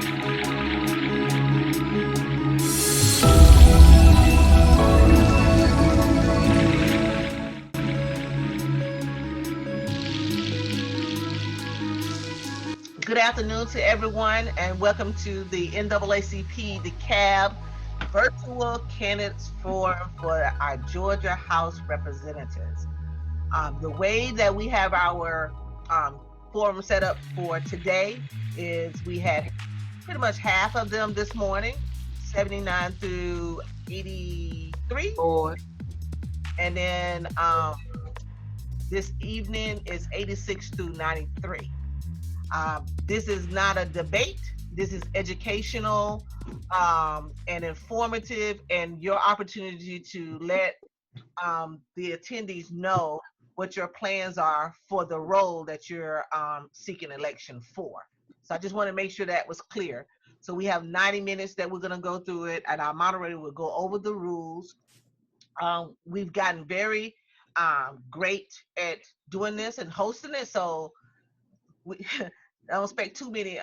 Good afternoon to everyone, and welcome to the NAACP Dekalb Virtual Candidates Forum for our Georgia House Representatives. The way that we have our forum set up for today is we had pretty much half of them this morning, 79 through 83. And then this evening is 86 through 93. This is not a debate. This is educational and informative, and your opportunity to let the attendees know what your plans are for the role that you're seeking election for. So I just want to make sure that was clear. So we have 90 minutes that we're going to go through it, and our moderator will go over the rules. We've gotten very great at doing this and hosting it, so I don't expect too many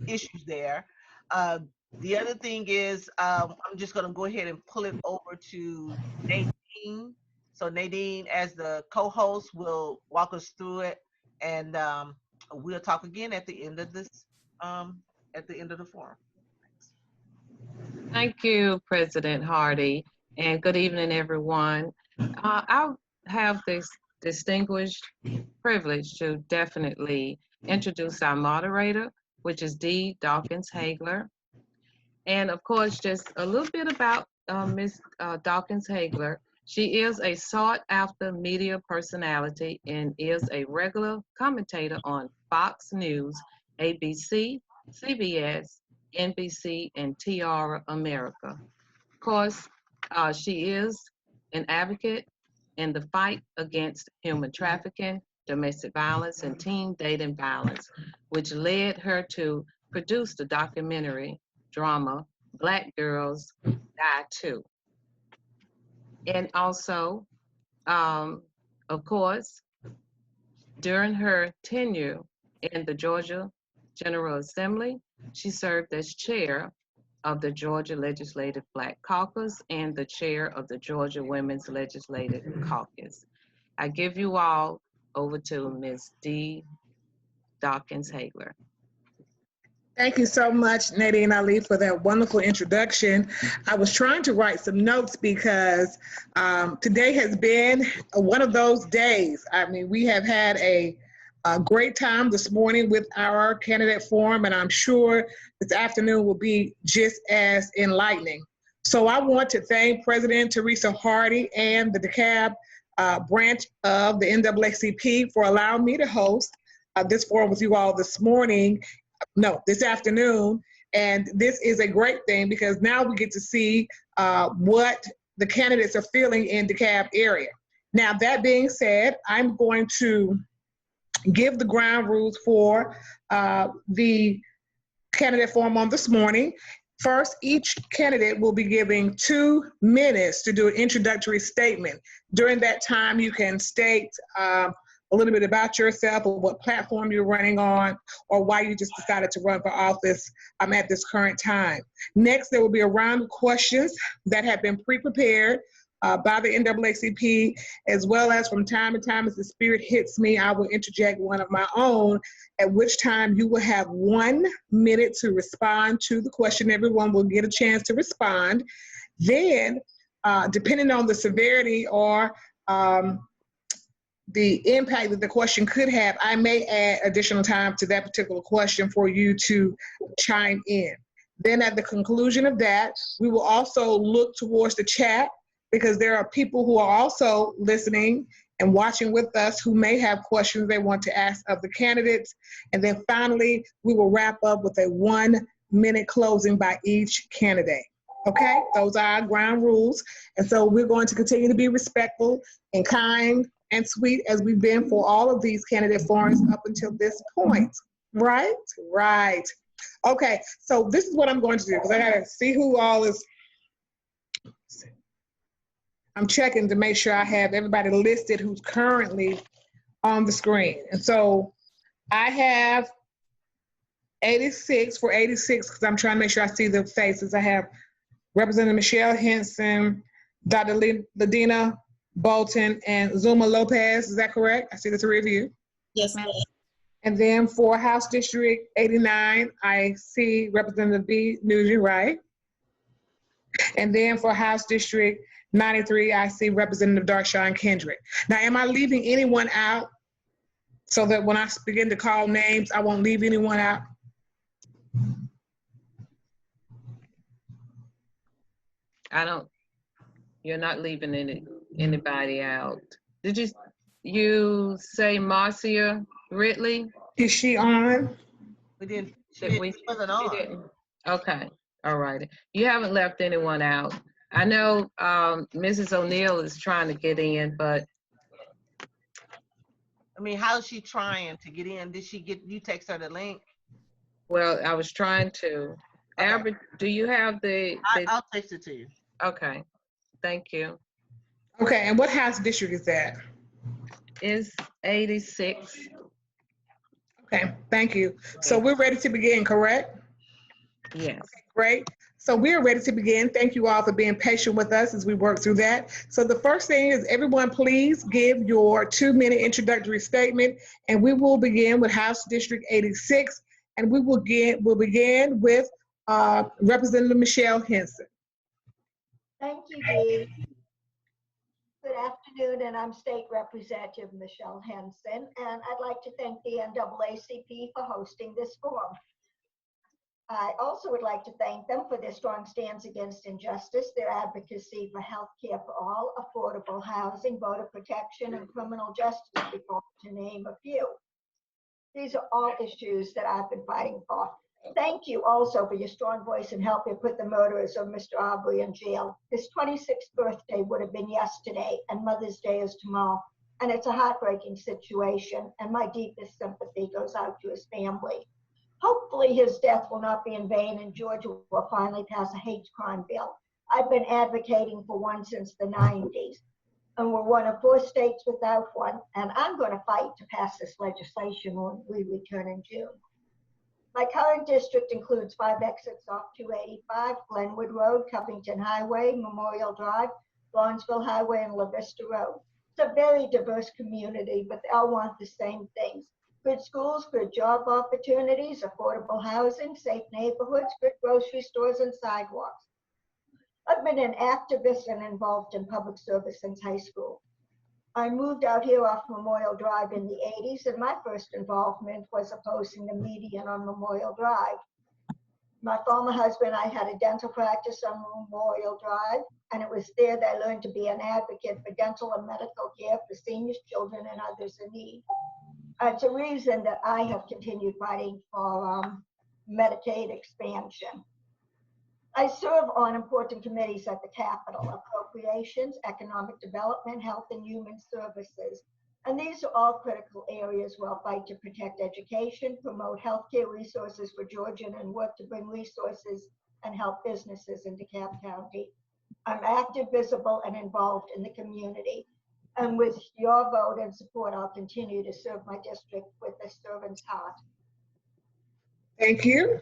issues there. The other thing is I'm just going to go ahead and pull it over to Nadine. So Nadine, as the co-host, will walk us through it, and we'll talk again at the end of this, at the end of the forum. Thanks. Thank you, President Hardy, and good evening, everyone. I have this distinguished privilege to definitely introduce our moderator, which is Dawkins-Haigler. And of course, just a little bit about Ms. Dawkins-Haigler. She is a sought-after media personality and is a regular commentator on Fox News, ABC, CBS, NBC, and Tiara America. Of course, she is an advocate in the fight against human trafficking, domestic violence, and teen dating violence, which led her to produce the documentary drama Black Girls Die Too. And also, of course, during her tenure in the Georgia General Assembly, she served as chair of the Georgia Legislative Black Caucus and the chair of the Georgia Women's Legislative Caucus. I give you all over to Ms. Dawkins-Haigler. Thank you so much, Nadine Ali, for that wonderful introduction. I was trying to write some notes because today has been one of those days. I mean, we have had a great time this morning with our candidate forum, and I'm sure this afternoon will be just as enlightening. So I want to thank President Teresa Hardy and the DeKalb branch of the NAACP for allowing me to host this forum with you all this afternoon. And this is a great thing because now we get to see what the candidates are feeling in the DeKalb area. Now, that being said, I'm going to give the ground rules for the candidate forum on this morning. First, each candidate will be giving 2 minutes to do an introductory statement. During that time, you can state a little bit about yourself or what platform you're running on or why you just decided to run for office at this current time. Next, there will be a round of questions that have been pre-prepared by the NAACP, as well as from time to time as the spirit hits me, I will interject one of my own, at which time you will have 1 minute to respond to the question. Everyone will get a chance to respond. Then, depending on the severity or the impact that the question could have, I may add additional time to that particular question for you to chime in. Then at the conclusion of that, we will also look towards the chat because there are people who are also listening and watching with us who may have questions they want to ask of the candidates. And then finally, we will wrap up with a 1 minute closing by each candidate. Okay, those are our ground rules. And so we're going to continue to be respectful and kind and sweet as we've been for all of these candidate forums up until this point. Right? Right. Okay, so this is what I'm going to do because I gotta see who all is. I'm checking to make sure I have everybody listed who's currently on the screen. And so I have 86 for 86, because I'm trying to make sure I see the faces. I have Representative Michele Henson, Dr. LaDena Bolton, and Zulma Lopez. Is that correct? I see the three of you. Yes, ma'am. And then for House District 89, I see Representative B. Nguyen, right? And then for House District 93, I see Representative Dar'Shun Kendrick. Now, am I leaving anyone out so that when I begin to call names, I won't leave anyone out? You're not leaving anybody out. Did you say Marcia Ridley? Is she on? She wasn't on. Didn't. Okay, all right. You haven't left anyone out. I know Mrs. Oneil is trying to get in, but I mean, how's she trying to get in? Did you text her the link? well, I was trying to. Okay. Albert, do you have I'll text it to you. Okay, thank you. Okay, and what House District is that? It's 86. Okay, thank you. So we're ready to begin, correct? Yes. Great. So we're ready to begin. Thank you all for being patient with us as we work through that. So the first thing is everyone please give your 2-minute introductory statement, and we will begin with House District 86, and we'll begin with Representative Michele Henson. Thank you, Dee. Good afternoon, and I'm State Representative Michele Henson, and I'd like to thank the NAACP for hosting this forum. I also would like to thank them for their strong stance against injustice, their advocacy for health care for all, affordable housing, voter protection, and criminal justice reform, to name a few. These are all issues that I've been fighting for. Thank you also for your strong voice in helping put the murderers of Mr. Arbery in jail. His 26th birthday would have been yesterday, and Mother's Day is tomorrow. And it's a heartbreaking situation, and my deepest sympathy goes out to his family. Hopefully his death will not be in vain, and Georgia will finally pass a hate crime bill. I've been advocating for one since the 90s, and we're one of 4 states without one, and I'm going to fight to pass this legislation when we return in June. My current district includes 5 exits off 285, Glenwood Road, Covington Highway, Memorial Drive, Lawrenceville Highway, and La Vista Road. It's a very diverse community, but they all want the same things: good schools, good job opportunities, affordable housing, safe neighborhoods, good grocery stores, and sidewalks. I've been an activist and involved in public service since high school. I moved out here off Memorial Drive in the 80s, and my first involvement was opposing the median on Memorial Drive. My former husband and I had a dental practice on Memorial Drive, and it was there that I learned to be an advocate for dental and medical care for seniors, children, and others in need. It's a reason that I have continued fighting for Medicaid expansion. I serve on important committees at the Capitol: Appropriations, Economic Development, Health and Human Services. And these are all critical areas where I'll fight to protect education, promote healthcare resources for Georgians, and work to bring resources and help businesses in DeKalb County. I'm active, visible, and involved in the community. And with your vote and support, I'll continue to serve my district with a servant's heart. Thank you.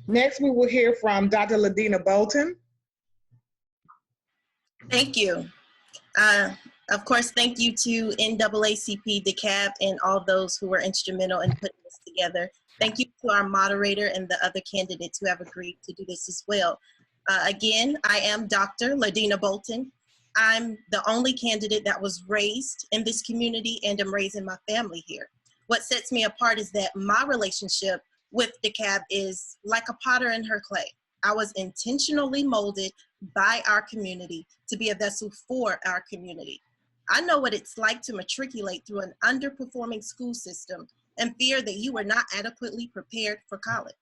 Next, we will hear from Dr. LaDena Bolton. Thank you. Of course, thank you to NAACP Dekalb and all those who were instrumental in putting this together. Thank you to our moderator and the other candidates who have agreed to do this as well. Again, I am Dr. LaDena Bolton. I'm the only candidate that was raised in this community, and I'm raising my family here. What sets me apart is that my relationship with DeKalb is like a potter in her clay. I was intentionally molded by our community to be a vessel for our community. I know what it's like to matriculate through an underperforming school system and fear that you were not adequately prepared for college.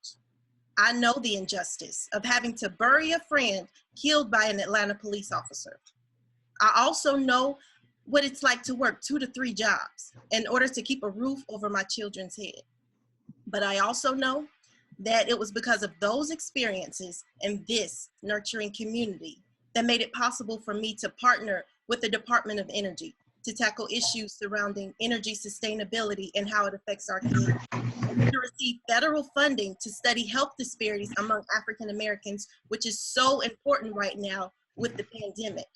I know the injustice of having to bury a friend killed by an Atlanta police officer. I also know what it's like to work 2 to 3 jobs in order to keep a roof over my children's head. But I also know that it was because of those experiences and this nurturing community that made it possible for me to partner with the Department of Energy to tackle issues surrounding energy sustainability and how it affects our community. To receive federal funding to study health disparities among African Americans, which is so important right now with the pandemic.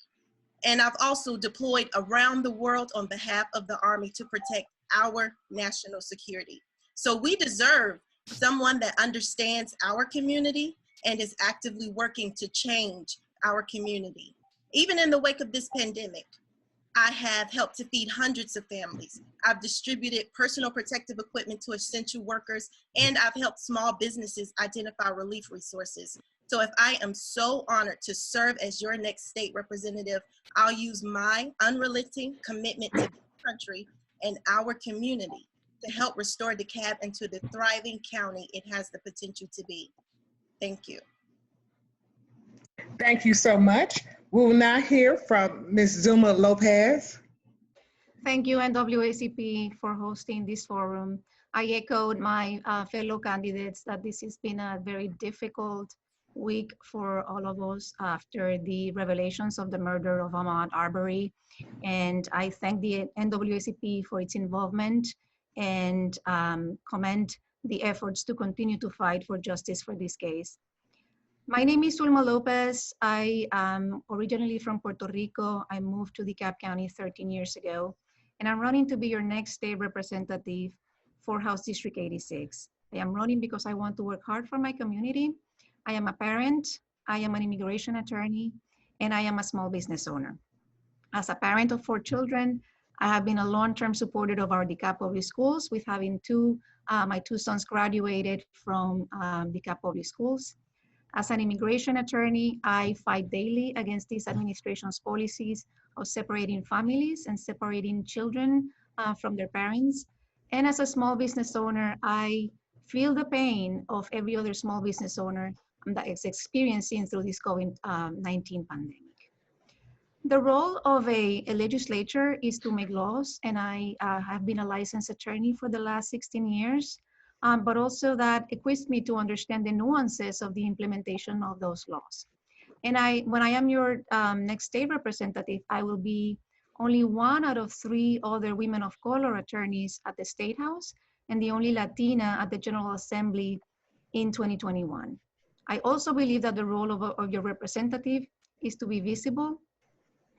And I've also deployed around the world on behalf of the Army to protect our national security. So we deserve someone that understands our community and is actively working to change our community. Even in the wake of this pandemic, I have helped to feed hundreds of families. I've distributed personal protective equipment to essential workers, and I've helped small businesses identify relief resources. So if I am so honored to serve as your next state representative, I'll use my unrelenting commitment to the country and our community to help restore DeKalb into the thriving county it has the potential to be. Thank you. Thank you so much. We will now hear from Ms. Zulma Lopez. Thank you, NAACP, for hosting this forum. I echoed my fellow candidates that this has been a very difficult week for all of us after the revelations of the murder of Ahmaud Arbery. And I thank the NAACP for its involvement and commend the efforts to continue to fight for justice for this case. My name is Zulma Lopez. I am originally from Puerto Rico. I moved to DeKalb County 13 years ago, and I'm running to be your next state representative for House District 86. I am running because I want to work hard for my community. I am a parent, I am an immigration attorney, and I am a small business owner. As a parent of 4 children, I have been a long-term supporter of our DeKalb Public Schools, with having my 2 sons graduated from DeKalb Public Schools. As an immigration attorney, I fight daily against this administration's policies of separating families and separating children from their parents. And as a small business owner, I feel the pain of every other small business owner that is experiencing through this COVID-19 pandemic. The role of a legislature is to make laws, and I have been a licensed attorney for the last 16 years. But also that equips me to understand the nuances of the implementation of those laws. And when I am your next state representative, I will be only 1 out of 3 other women of color attorneys at the State House, and the only Latina at the General Assembly in 2021. I also believe that the role of your representative is to be visible,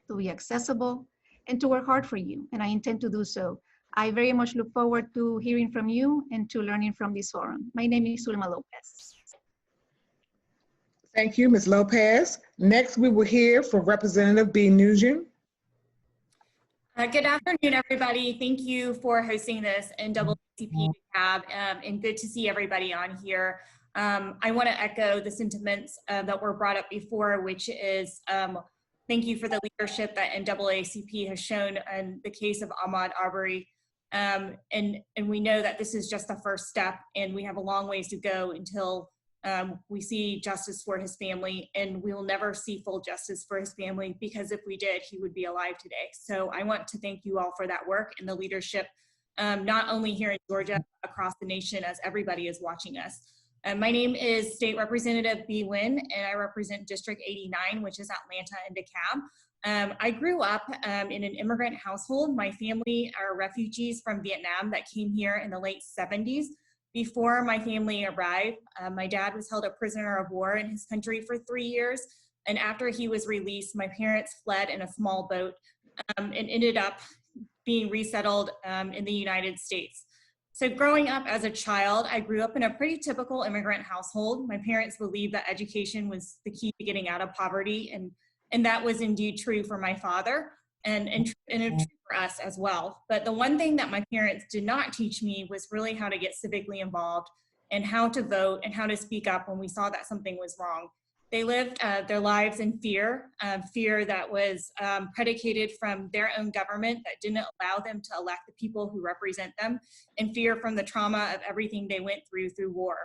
to be accessible, and to work hard for you, and I intend to do so. I very much look forward to hearing from you and to learning from this forum. My name is Zulma Lopez. Thank you, Ms. Lopez. Next, we will hear from Representative B. Nguyen. Good afternoon, everybody. Thank you for hosting this NAACP Dekalb, and good to see everybody on here. I want to echo the sentiments that were brought up before, which is thank you for the leadership that NAACP has shown in the case of Ahmaud Arbery. And we know that this is just the first step, and we have a long ways to go until we see justice for his family, and we will never see full justice for his family, because if we did, he would be alive today. So I want to thank you all for that work and the leadership, not only here in Georgia, but across the nation as everybody is watching us. My name is State Representative B. Nguyen, and I represent District 89, which is Atlanta and DeKalb. I grew up in an immigrant household. My family are refugees from Vietnam that came here in the late 70s. Before my family arrived, my dad was held a prisoner of war in his country for 3 years. And after he was released, my parents fled in a small boat and ended up being resettled in the United States. So growing up as a child, I grew up in a pretty typical immigrant household. My parents believed that education was the key to getting out of poverty, and that was indeed true for my father and true for us as well. But the one thing that my parents did not teach me was really how to get civically involved and how to vote and how to speak up when we saw that something was wrong. They lived their lives in fear that was predicated from their own government that didn't allow them to elect the people who represent them, and fear from the trauma of everything they went through war.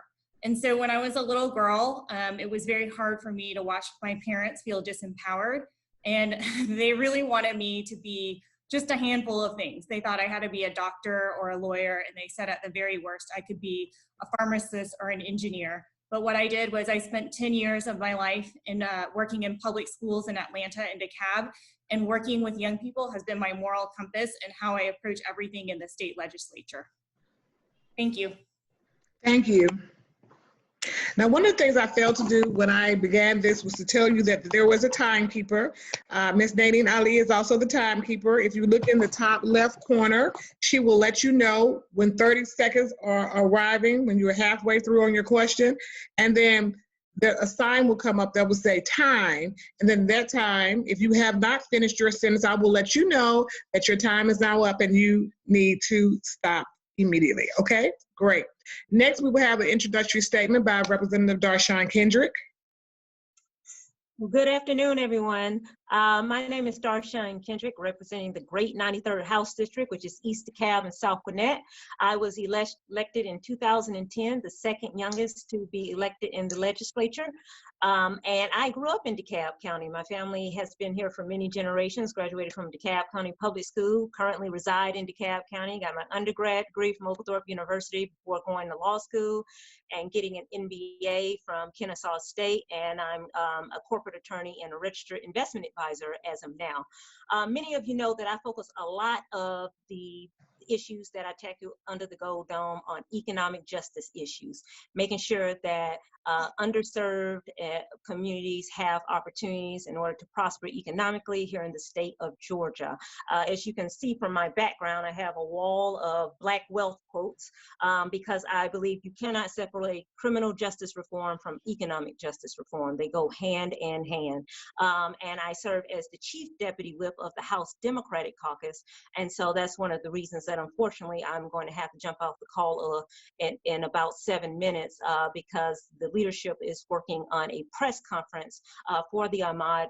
And so when I was a little girl, it was very hard for me to watch my parents feel disempowered, and they really wanted me to be just a handful of things. They thought I had to be a doctor or a lawyer, and they said at the very worst, I could be a pharmacist or an engineer. But what I did was I spent 10 years of my life in working in public schools in Atlanta and DeKalb, and working with young people has been my moral compass and how I approach everything in the state legislature. Thank you. Thank you. Now, one of the things I failed to do when I began this was to tell you that there was a timekeeper. Ms. Nadine Ali is also the timekeeper. If you look in the top left corner, she will let you know when 30 seconds are arriving, when you're halfway through on your question. And then a sign will come up that will say time. And then that time, if you have not finished your sentence, I will let you know that your time is now up and you need to stop immediately. Okay, great. Next, we will have an introductory statement by Representative Dar'Shun Kendrick. Well, good afternoon, everyone. My name is Dar'Shun Kendrick, representing the Great 93rd House District, which is East DeKalb and South Gwinnett. I was elected in 2010, the second youngest to be elected in the legislature. And I grew up in DeKalb County. My family has been here for many generations, graduated from DeKalb County Public School, currently reside in DeKalb County, got my undergrad degree from Oglethorpe University before going to law school and getting an MBA from Kennesaw State. And I'm a corporate attorney and a registered investment advisor as of now. Many of you know that I focus a lot of the issues that I tackle under the Gold Dome on economic justice issues, making sure that underserved communities have opportunities in order to prosper economically here in the state of Georgia. As you can see from my background, I have a wall of Black wealth quotes because I believe you cannot separate criminal justice reform from economic justice reform. They go hand in hand. And I serve as the Chief Deputy Whip of the House Democratic Caucus. And so that's one of the reasons that unfortunately I'm going to have to jump off the call in about 7 minutes because the leadership is working on a press conference for the Ahmaud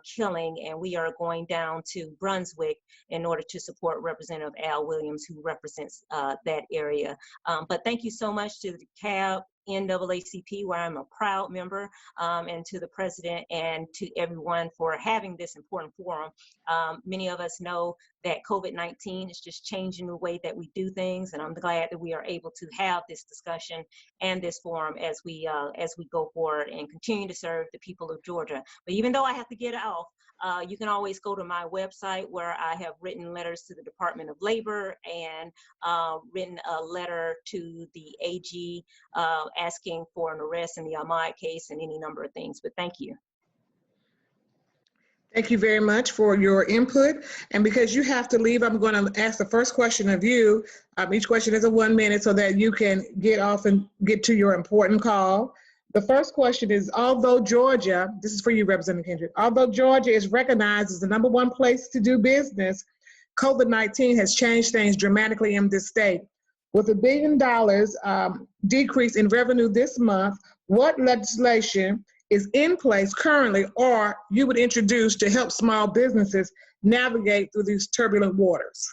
killing, and we are going down to Brunswick in order to support Representative Al Williams, who represents that area. But thank you so much to the DeKalb NAACP, where I'm a proud member, and to the president and to everyone for having this important forum. Many of us know that COVID-19 is just changing the way that we do things, and I'm glad that we are able to have this discussion and this forum as we go forward and continue to serve the people of Georgia. But even though I have to get off, you can always go to my website where I have written letters to the Department of Labor and written a letter to the AG asking for an arrest in the Ahmaud case and any number of things. But thank you. Thank you very much for your input. And because you have to leave, I'm going to ask the first question of you. Each question is a 1 minute so that you can get off and get to your important call. The first question is, although Georgia, this is for you, Representative Kendrick, although Georgia is recognized as the #1 place to do business, COVID-19 has changed things dramatically in this state. With $1 billion decrease in revenue this month, what legislation is in place currently or you would introduce to help small businesses navigate through these turbulent waters?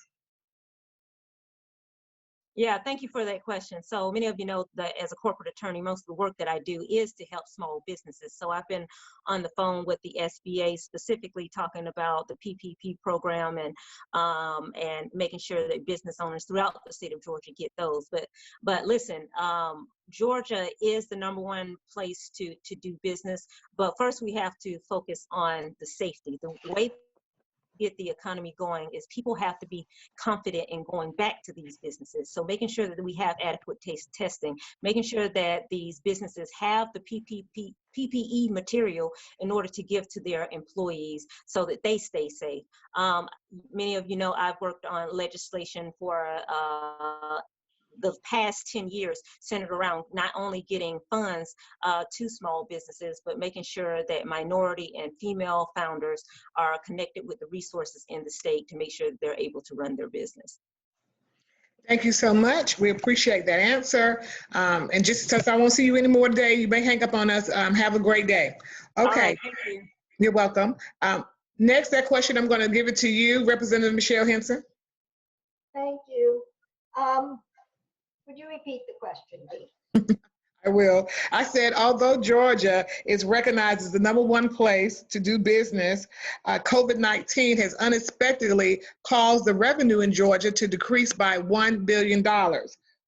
Yeah, thank you for that question. So many of you know that as a corporate attorney, most of the work that I do is to help small businesses. So I've been on the phone with the SBA specifically talking about the PPP program and making sure that business owners throughout the state of Georgia get those. But listen, Georgia is the #1 place to do business. But first we have to focus on the safety. The way get the economy going is people have to be confident in going back to these businesses. So making sure that we have adequate testing, making sure that these businesses have the PPE material in order to give to their employees so that they stay safe. Many of you know I've worked on legislation for the past 10 years centered around not only getting funds to small businesses, but making sure that minority and female founders are connected with the resources in the state to make sure that they're able to run their business. Thank you so much. We appreciate that answer. And just since I won't see you anymore today, you may hang up on us. Have a great day. Okay. All right, thank you. You're welcome. Next, that question, I'm going to give it to you, Representative Michele Henson. Thank you. Would you repeat the question, Dee? I will. I said, although Georgia is recognized as the #1 place to do business, COVID-19 has unexpectedly caused the revenue in Georgia to decrease by $1 billion.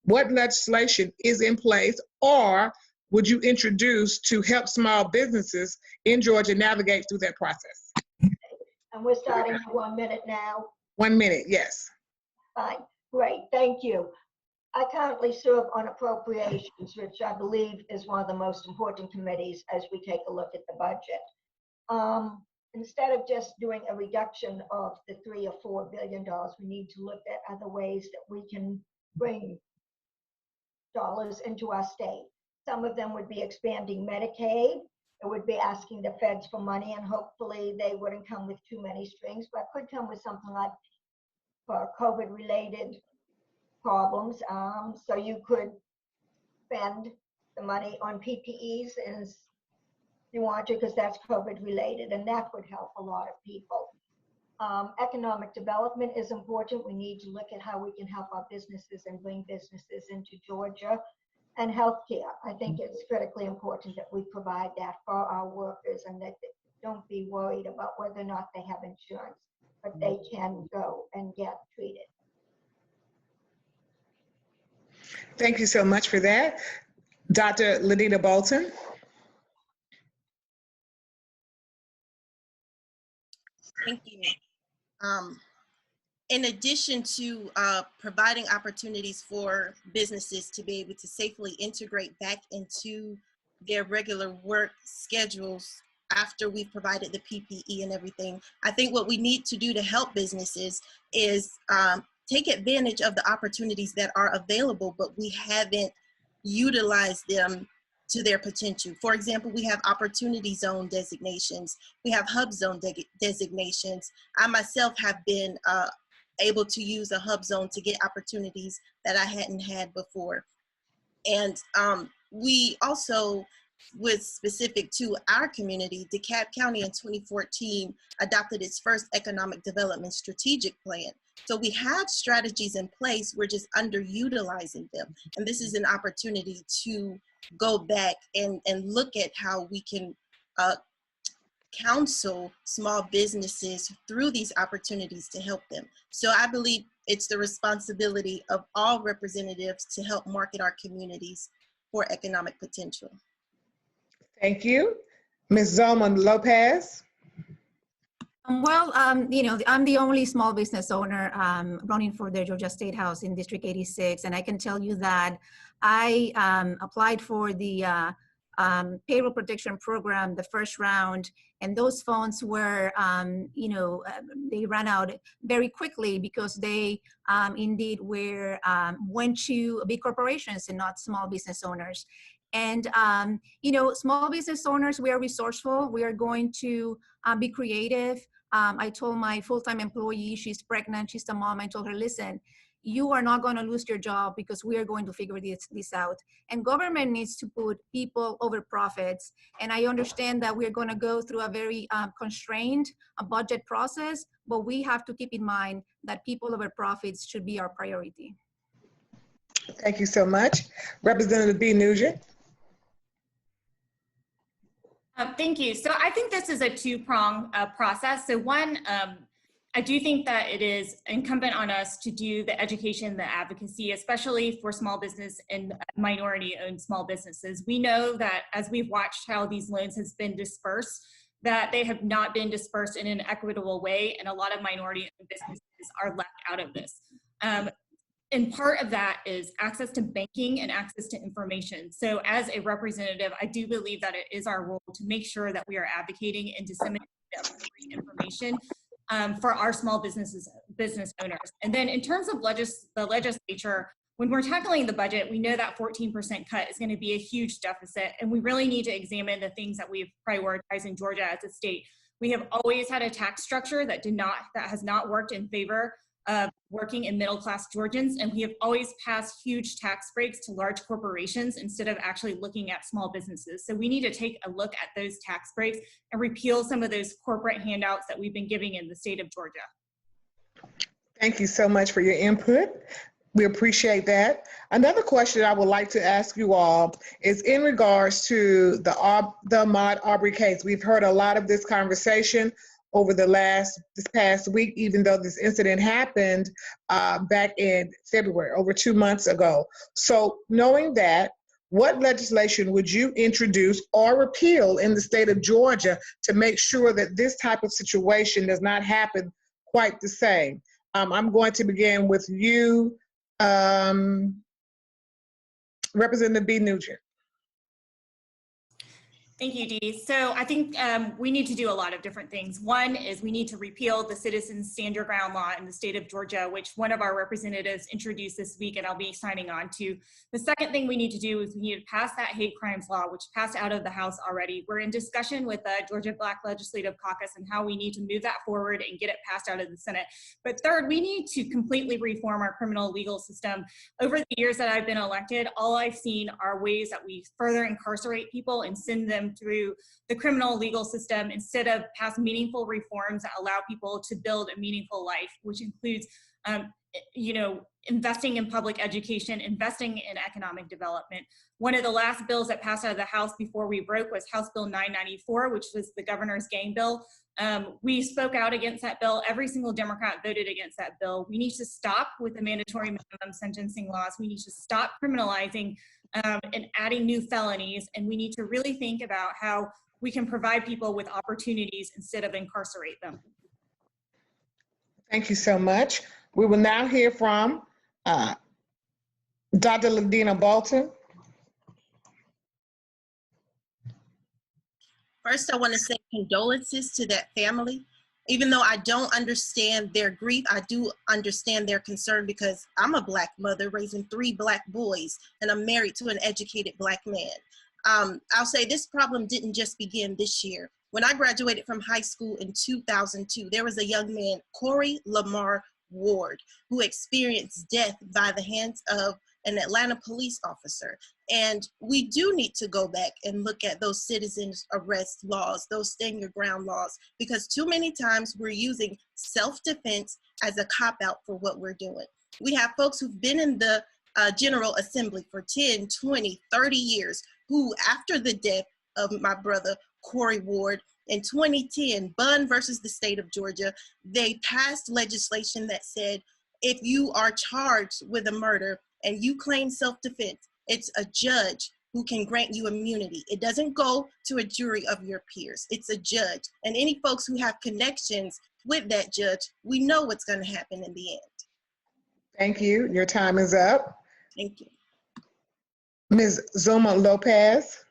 What legislation is in place or would you introduce to help small businesses in Georgia navigate through that process? And we're starting at 1 minute now. 1 minute, yes. Fine, great, thank you. I currently serve on appropriations, which I believe is one of the most important committees as we take a look at the budget. Instead of just doing a reduction of the $3 or $4 billion, we need to look at other ways that we can bring dollars into our state. Some of them would be expanding Medicaid. It would be asking the feds for money, and hopefully they wouldn't come with too many strings, but could come with something like for COVID-related problems. So you could spend the money on PPEs as you want to, because that's COVID-related, and that would help a lot of people. Economic development is important. We need to look at how we can help our businesses and bring businesses into Georgia. And healthcare, I think it's critically important that we provide that for our workers, and that they don't be worried about whether or not they have insurance, but they can go and get treated. Thank you so much for that. Dr. LaDena Bolton. Thank you. In addition to providing opportunities for businesses to be able to safely integrate back into their regular work schedules after we've provided the PPE and everything, I think what we need to do to help businesses is take advantage of the opportunities that are available, but we haven't utilized them to their potential. For example, we have opportunity zone designations. We have hub zone designations. I myself have been able to use a hub zone to get opportunities that I hadn't had before. And we also, with specific to our community, DeKalb County in 2014 adopted its first economic development strategic plan. So we have strategies in place, we're just underutilizing them. And this is an opportunity to go back and look at how we can counsel small businesses through these opportunities to help them. So I believe it's the responsibility of all representatives to help market our communities for economic potential. Thank you. Ms. Zulma Lopez. Well, you know, I'm the only small business owner running for the Georgia State House in District 86, and I can tell you that I applied for the payroll protection program, the first round, and those funds were, you know, they ran out very quickly because they indeed were went to big corporations and not small business owners. And, you know, small business owners, we are resourceful. We are going to be creative. I told my full-time employee, she's pregnant, she's a mom, I told her, listen, you are not going to lose your job because we are going to figure this out. And government needs to put people over profits. And I understand that we're going to go through a very constrained budget process, but we have to keep in mind that people over profits should be our priority. Thank you so much. Representative B. Nugent. Thank you. So I think this is a two-pronged process. So one, I do think that it is incumbent on us to do the education, the advocacy, especially for small business and minority-owned small businesses. We know that as we've watched how these loans has been dispersed, that they have not been dispersed in an equitable way, and a lot of minority-owned businesses are left out of this. And part of that is access to banking and access to information. So as a representative, I do believe that it is our role to make sure that we are advocating and disseminating that information for our small business owners. And then in terms of the legislature, when we're tackling the budget, we know that 14% cut is going to be a huge deficit, and we really need to examine the things that we've prioritized in Georgia as a state. We have always had a tax structure that has not worked in favor of working and middle-class Georgians, and we have always passed huge tax breaks to large corporations instead of actually looking at small businesses. So we need to take a look at those tax breaks and repeal some of those corporate handouts that we've been giving in the state of Georgia. Thank you so much for your input. We appreciate that. Another question I would like to ask you all is in regards to the Ahmaud Arbery case. We've heard a lot of this conversation over this past week, even though this incident happened back in February, over 2 months ago. So knowing that, what legislation would you introduce or repeal in the state of Georgia to make sure that this type of situation does not happen quite the same? I'm going to begin with you, Representative B. Nugent. Thank you, Dee. So I think we need to do a lot of different things. One is we need to repeal the Citizens Stand Your Ground law in the state of Georgia, which one of our representatives introduced this week, and I'll be signing on to. The second thing we need to do is we need to pass that hate crimes law, which passed out of the House already. We're in discussion with the Georgia Black Legislative Caucus and how we need to move that forward and get it passed out of the Senate. But third, we need to completely reform our criminal legal system. Over the years that I've been elected, all I've seen are ways that we further incarcerate people and send them through the criminal legal system instead of pass meaningful reforms that allow people to build a meaningful life, which includes investing in public education, investing in economic development. One of the last bills that passed out of the House before we broke was House Bill 994, which was the governor's gang bill. We spoke out against that bill. Every single Democrat voted against that bill. We need to stop with the mandatory minimum sentencing laws. We need to stop criminalizing and adding new felonies. And we need to really think about how we can provide people with opportunities instead of incarcerate them. Thank you so much. We will now hear from Dr. LaDena Bolton. First, I want to say condolences to that family. Even though I don't understand their grief, I do understand their concern because I'm a Black mother raising 3 Black boys, and I'm married to an educated Black man. I'll say this problem didn't just begin this year. When I graduated from high school in 2002, there was a young man, Corey Lamar Ward, who experienced death by the hands of an Atlanta police officer. And we do need to go back and look at those citizens arrest laws, those stand your ground laws, because too many times we're using self-defense as a cop-out for what we're doing. We have folks who've been in the General Assembly for 10, 20, 30 years, who after the death of my brother, Corey Ward, in 2010, Bunn versus the state of Georgia, they passed legislation that said, if you are charged with a murder and you claim self-defense, it's a judge who can grant you immunity. It doesn't go to a jury of your peers. It's a judge. And any folks who have connections with that judge, we know what's going to happen in the end. Thank you. Your time is up. Thank you. Ms. Zulma Lopez.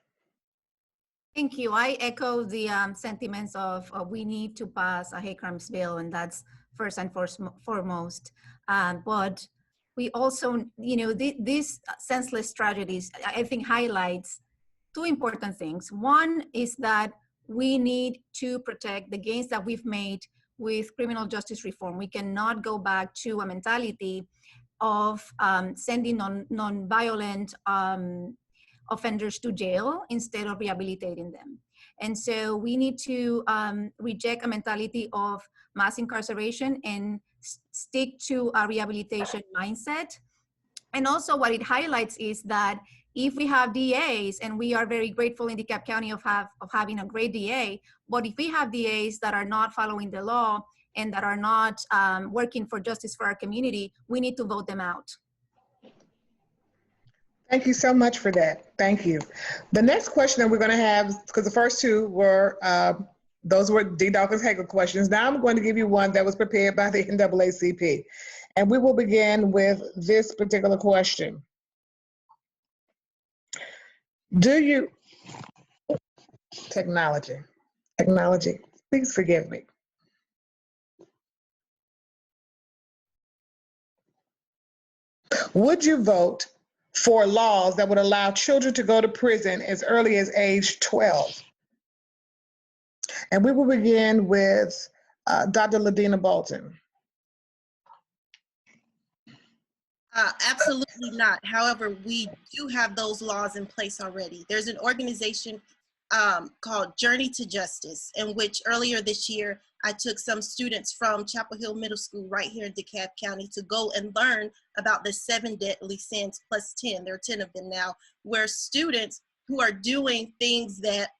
Thank you. I echo the sentiments of we need to pass a hate crimes bill, and that's first and foremost. But we also, these senseless tragedies, I think, highlights 2 important things. One is that we need to protect the gains that we've made with criminal justice reform. We cannot go back to a mentality of sending non-violent offenders to jail instead of rehabilitating them. And so we need to reject a mentality of mass incarceration and stick to a rehabilitation mindset. And also what it highlights is that if we have DAs, and we are very grateful in DeKalb County of having a great DA, but if we have DAs that are not following the law and that are not working for justice for our community, we need to vote them out. Thank you so much for that. Thank you. The next question that we're going to have, because the first 2 were, those were D. Dawkins-Haigler questions. Now I'm going to give you one that was prepared by the NAACP. And we will begin with this particular question. Technology, please forgive me. Would you vote for laws that would allow children to go to prison as early as age 12? And we will begin with Dr. LaDena Bolton. Absolutely not. However, we do have those laws in place already. There's an organization called Journey to Justice, in which earlier this year, I took some students from Chapel Hill Middle School right here in DeKalb County to go and learn about the 7 deadly sins plus 10. There are 10 of them now, where students who are doing things that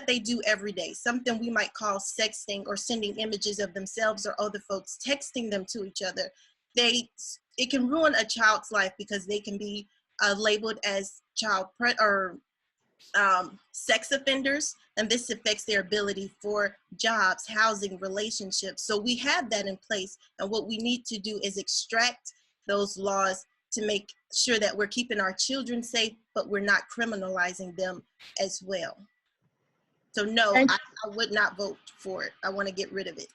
they do every day, something we might call sexting or sending images of themselves or other folks, texting them to each other. It can ruin a child's life because they can be labeled as sex offenders, and this affects their ability for jobs, housing, relationships. So we have that in place, and what we need to do is extract those laws to make sure that we're keeping our children safe, but we're not criminalizing them as well. So no, I would not vote for it. I want to get rid of it.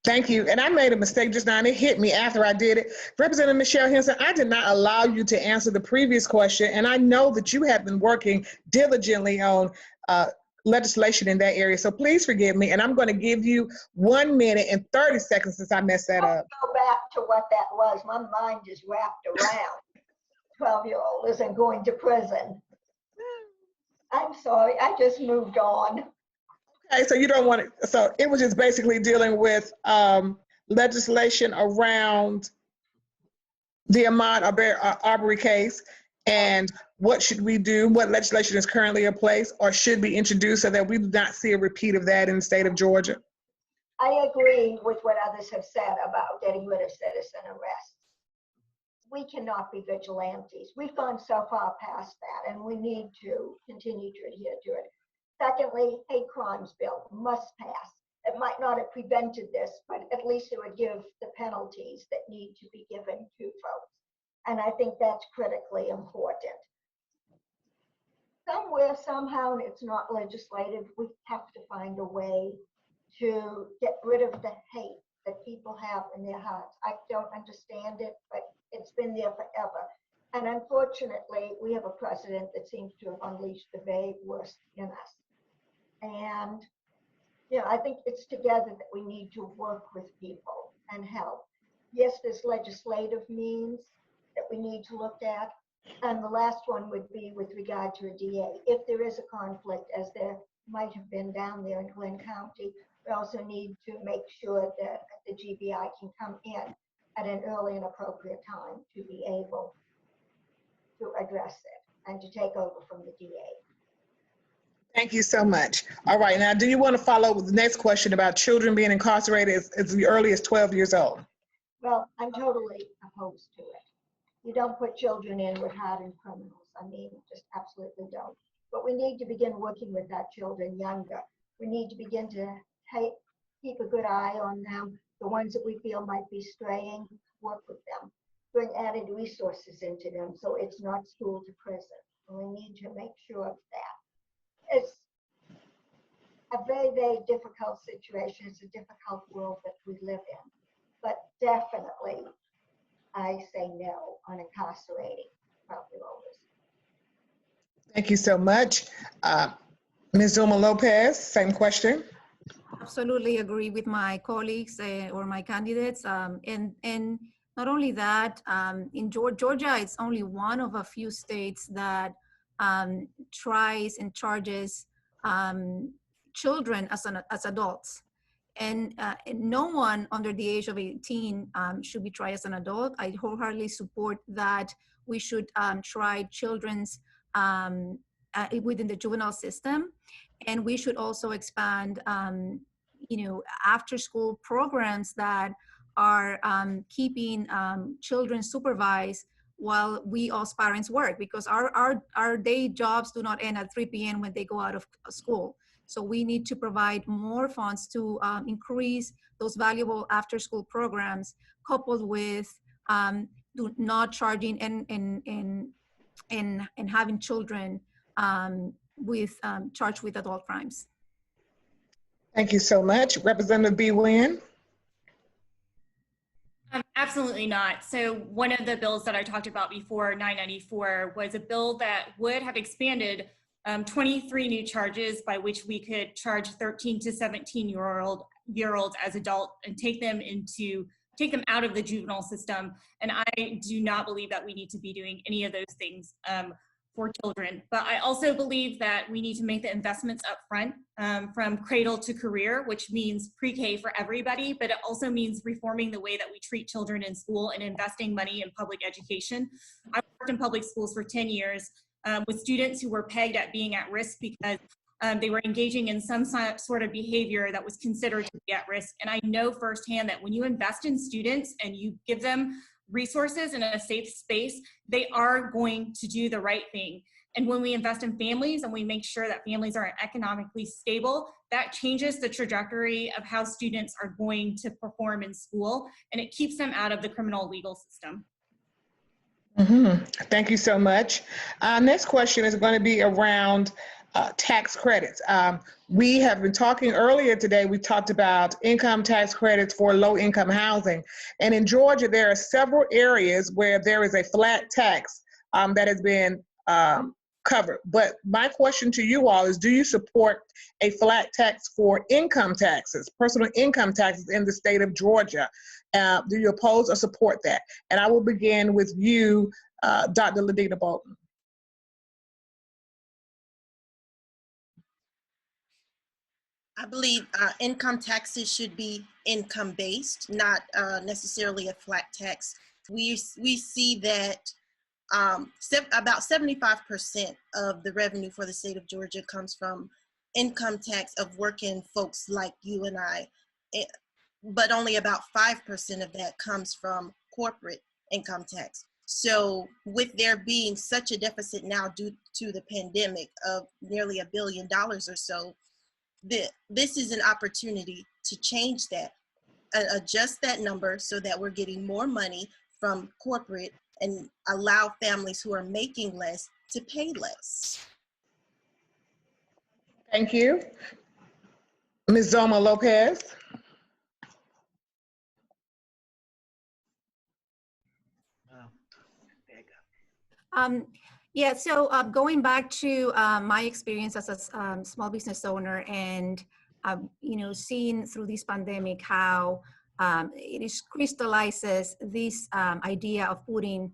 Thank you. And I made a mistake just now, and it hit me after I did it. Representative Michele Henson, I did not allow you to answer the previous question, and I know that you have been working diligently on legislation in that area, so please forgive me, and I'm going to give you 1 minute and 30 seconds since I messed that up. Go back to what that was. My mind is wrapped around 12-year-old isn't going to prison. I'm sorry, I just moved on. Okay, so you don't want it. So it was just basically dealing with legislation around the Ahmaud Arbery case, and what should we do? What legislation is currently in place or should be introduced so that we do not see a repeat of that in the state of Georgia? I agree with what others have said about getting rid of citizen arrests. We cannot be vigilantes. We've gone so far past that, and we need to continue to adhere to it. Secondly, hate crimes bill must pass. It might not have prevented this, but at least it would give the penalties that need to be given to folks. And I think that's critically important. Somewhere, somehow, and it's not legislative, we have to find a way to get rid of the hate that people have in their hearts. I don't understand it, but it's been there forever. And unfortunately, we have a president that seems to have unleashed the very worst in us. And, you know, I think it's together that we need to work with people and help. Yes, there's legislative means that we need to look at. And the last one would be with regard to a DA. If there is a conflict, as there might have been down there in Nguyen County, we also need to make sure that the GBI can come in at an early and appropriate time to be able to address it and to take over from the DA. Thank you so much. All right, now do you want to follow with the next question about children being incarcerated as early as 12 years old? Well, I'm totally opposed to it. You don't put children in with hardened criminals. I mean, just absolutely don't. But we need to begin working with our children younger. We need to begin to keep a good eye on them. The ones that we feel might be straying, work with them. Bring added resources into them so it's not school to prison. And we need to make sure of that. It's a very, very difficult situation. It's a difficult world that we live in. But definitely, I say no on incarcerating 12-year-olds. Thank you so much. Ms. Zulma Lopez, same question. Absolutely agree with my colleagues or my candidates. And not only that, in Georgia, it's only one of a few states that tries and charges children as adults. And no one under the age of 18 should be tried as an adult. I wholeheartedly support that we should try children's within the juvenile system. And we should also expand, after-school programs that are keeping children supervised while we as parents work, because our day jobs do not end at 3 p.m. when they go out of school. So we need to provide more funds to increase those valuable after-school programs, coupled with not charging and having children charged with adult crimes. Thank you so much. Representative B. Nguyen. Absolutely not. So one of the bills that I talked about before, 994, was a bill that would have expanded 23 new charges by which we could charge 13 to 17-year-olds as adults and take them out of the juvenile system. And I do not believe that we need to be doing any of those things for children. But I also believe that we need to make the investments up front from cradle to career, which means pre-K for everybody, but it also means reforming the way that we treat children in school and investing money in public education. I worked in public schools for 10 years with students who were pegged at being at risk because they were engaging in some sort of behavior that was considered to be at risk. And I know firsthand that when you invest in students and you give them resources in a safe space, they are going to do the right thing. And when we invest in families and we make sure that families are economically stable, that changes the trajectory of how students are going to perform in school, and it keeps them out of the criminal legal system. Thank you so much. Next question is going to be around tax credits. We have been talking earlier today, we talked about income tax credits for low-income housing. And in Georgia, there are several areas where there is a flat tax that has been covered. But my question to you all is, do you support a flat tax for income taxes, personal income taxes in the state of Georgia? Do you oppose or support that? And I will begin with you, Dr. LaDena Bolton. I believe income taxes should be income-based, not necessarily a flat tax. We see that about 75% of the revenue for the state of Georgia comes from income tax of working folks like you and I, but only about 5% of that comes from corporate income tax. So with there being such a deficit now due to the pandemic of nearly $1 billion or so, this is an opportunity to change that, adjust that number so that we're getting more money from corporate and allow families who are making less to pay less. Thank you. Ms. Zulma Lopez. Yeah, so going back to my experience as a small business owner, and seeing through this pandemic how it crystallizes this idea of putting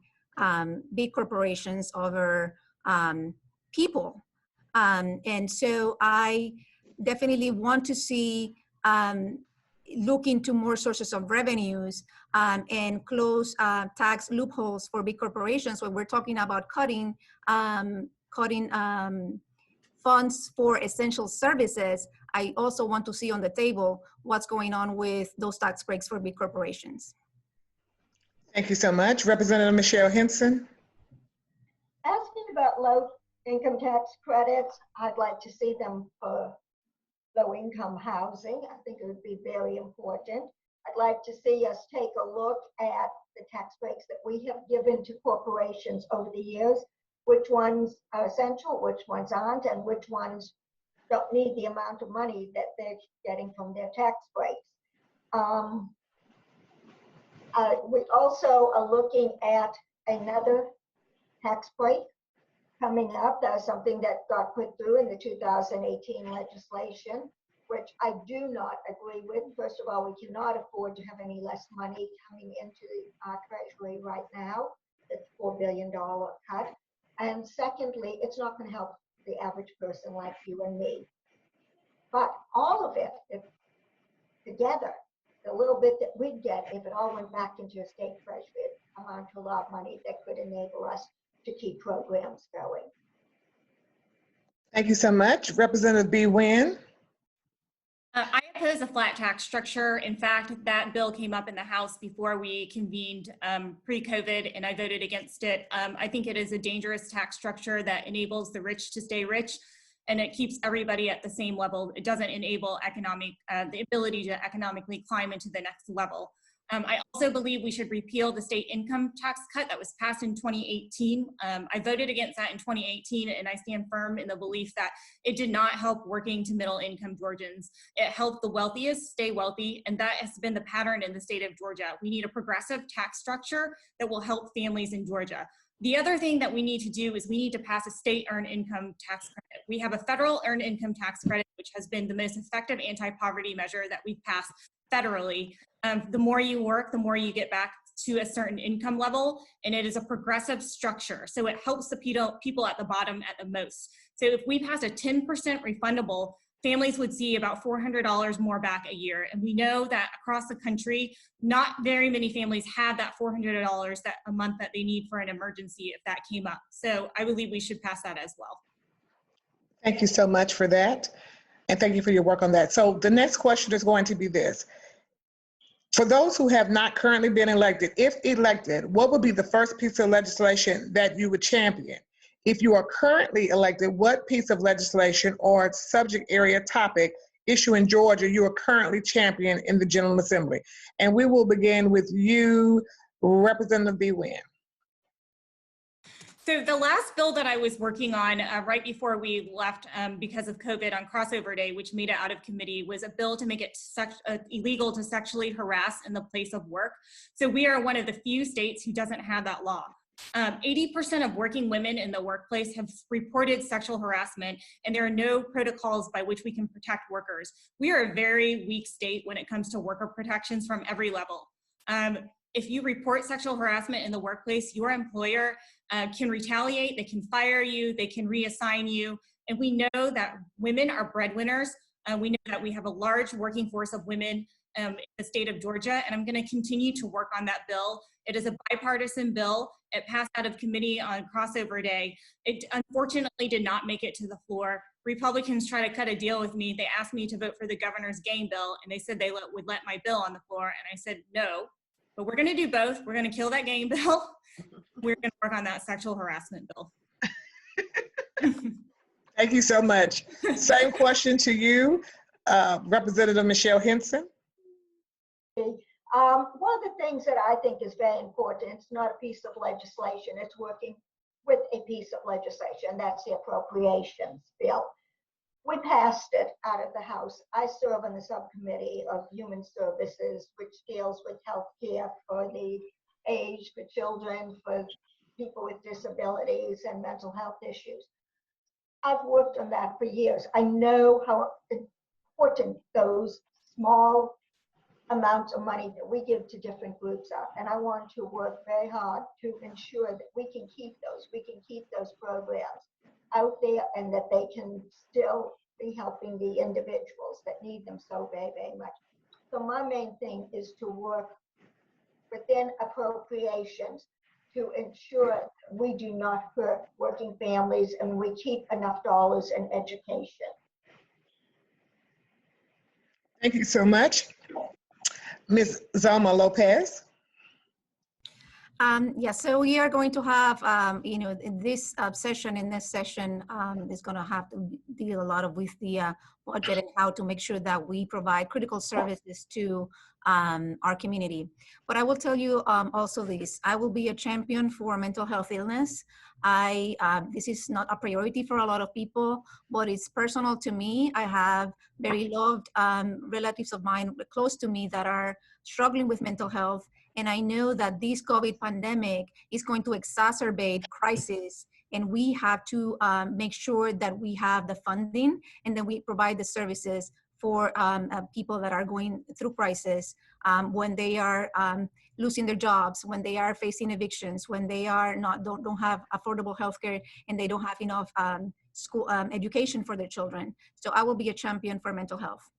big corporations over people. And so I definitely want to see look into more sources of revenues and close tax loopholes for big corporations when we're talking about cutting funds for essential services. I also want to see on the table what's going on with those tax breaks for big corporations. Thank you so much. Representative Michele Henson. Asking about low income tax credits, I'd like to see them for low-income housing. I think it would be very important. I'd like to see us take a look at the tax breaks that we have given to corporations over the years, which ones are essential, which ones aren't, and which ones don't need the amount of money that they're getting from their tax breaks. We also are looking at another tax break coming up. That's something that got put through in the 2018 legislation, which I do not agree with. First of all, we cannot afford to have any less money coming into our Treasury right now. It's a $4 billion cut. And secondly, it's not going to help the average person like you and me. But all of it, together, the little bit that we'd get, if it all went back into a state treasury, it'd amount to a lot of money that could enable us to keep programs going. Thank you so much. Representative Nguyen. I oppose a flat tax structure. In fact, that bill came up in the House before we convened pre-COVID, and I voted against it. I think it is a dangerous tax structure that enables the rich to stay rich, and it keeps everybody at the same level. It doesn't enable the ability to economically climb into the next level. I also believe we should repeal the state income tax cut that was passed in 2018. I voted against that in 2018, and I stand firm in the belief that it did not help working to middle income Georgians. It helped the wealthiest stay wealthy, and that has been the pattern in the state of Georgia. We need a progressive tax structure that will help families in Georgia. The other thing that we need to do is we need to pass a state earned income tax credit. We have a federal earned income tax credit, which has been the most effective anti-poverty measure that we've passed federally. The more you work, the more you get back to a certain income level, and it is a progressive structure. So it helps the people at the bottom at the most. So if we pass a 10% refundable, families would see about $400 more back a year. And we know that across the country, not very many families have that $400 a month that they need for an emergency if that came up. So I believe we should pass that as well. Thank you so much for that. And thank you for your work on that. So the next question is going to be this. For those who have not currently been elected, if elected, what would be the first piece of legislation that you would champion? If you are currently elected, what piece of legislation or subject area topic issue in Georgia you are currently championing in the General Assembly? And we will begin with you, Representative Nguyen. So the last bill that I was working on right before we left because of COVID on crossover day, which made it out of committee, was a bill to make it illegal to sexually harass in the place of work. So we are one of the few states who doesn't have that law. 80% of working women in the workplace have reported sexual harassment, and there are no protocols by which we can protect workers. We are a very weak state when it comes to worker protections from every level. If you report sexual harassment in the workplace, your employer can retaliate, they can fire you, they can reassign you. And we know that women are breadwinners. We know that we have a large working force of women in the state of Georgia, and I'm going to continue to work on that bill. It is a bipartisan bill. It passed out of committee on crossover day. It unfortunately did not make it to the floor. Republicans tried to cut a deal with me. They asked me to vote for the governor's game bill, and they said they would let my bill on the floor, and I said no. But we're going to do both. We're going to kill that game bill. We're going to work on that sexual harassment bill. Thank you so much. Same question to you, Representative Michele Henson. One of the things that I think is very important, it's not a piece of legislation, it's working with a piece of legislation, that's the appropriations bill. We passed it out of the House. I serve on the subcommittee of Human Services, which deals with health care for the aged, for children, for people with disabilities and mental health issues. I've worked on that for years. I know how important those small amounts of money that we give to different groups are. And I want to work very hard to ensure that we can keep those programs out there and that they can still be helping the individuals that need them so very, very much. So my main thing is to work within appropriations to ensure that we do not hurt working families and we keep enough dollars in education. Thank you so much. Ms. Zulma Lopez. Yes, so we are going to have, in this session is going to have to deal a lot with the budget and how to make sure that we provide critical services to our community. But I will tell you also this, I will be a champion for mental health illness. This is not a priority for a lot of people, but it's personal to me. I have very loved relatives of mine close to me that are struggling with mental health. And I know that this COVID pandemic is going to exacerbate crisis, and we have to make sure that we have the funding and that we provide the services for people that are going through crisis when they are losing their jobs, when they are facing evictions, when they are don't have affordable healthcare and they don't have enough school education for their children. So I will be a champion for mental health.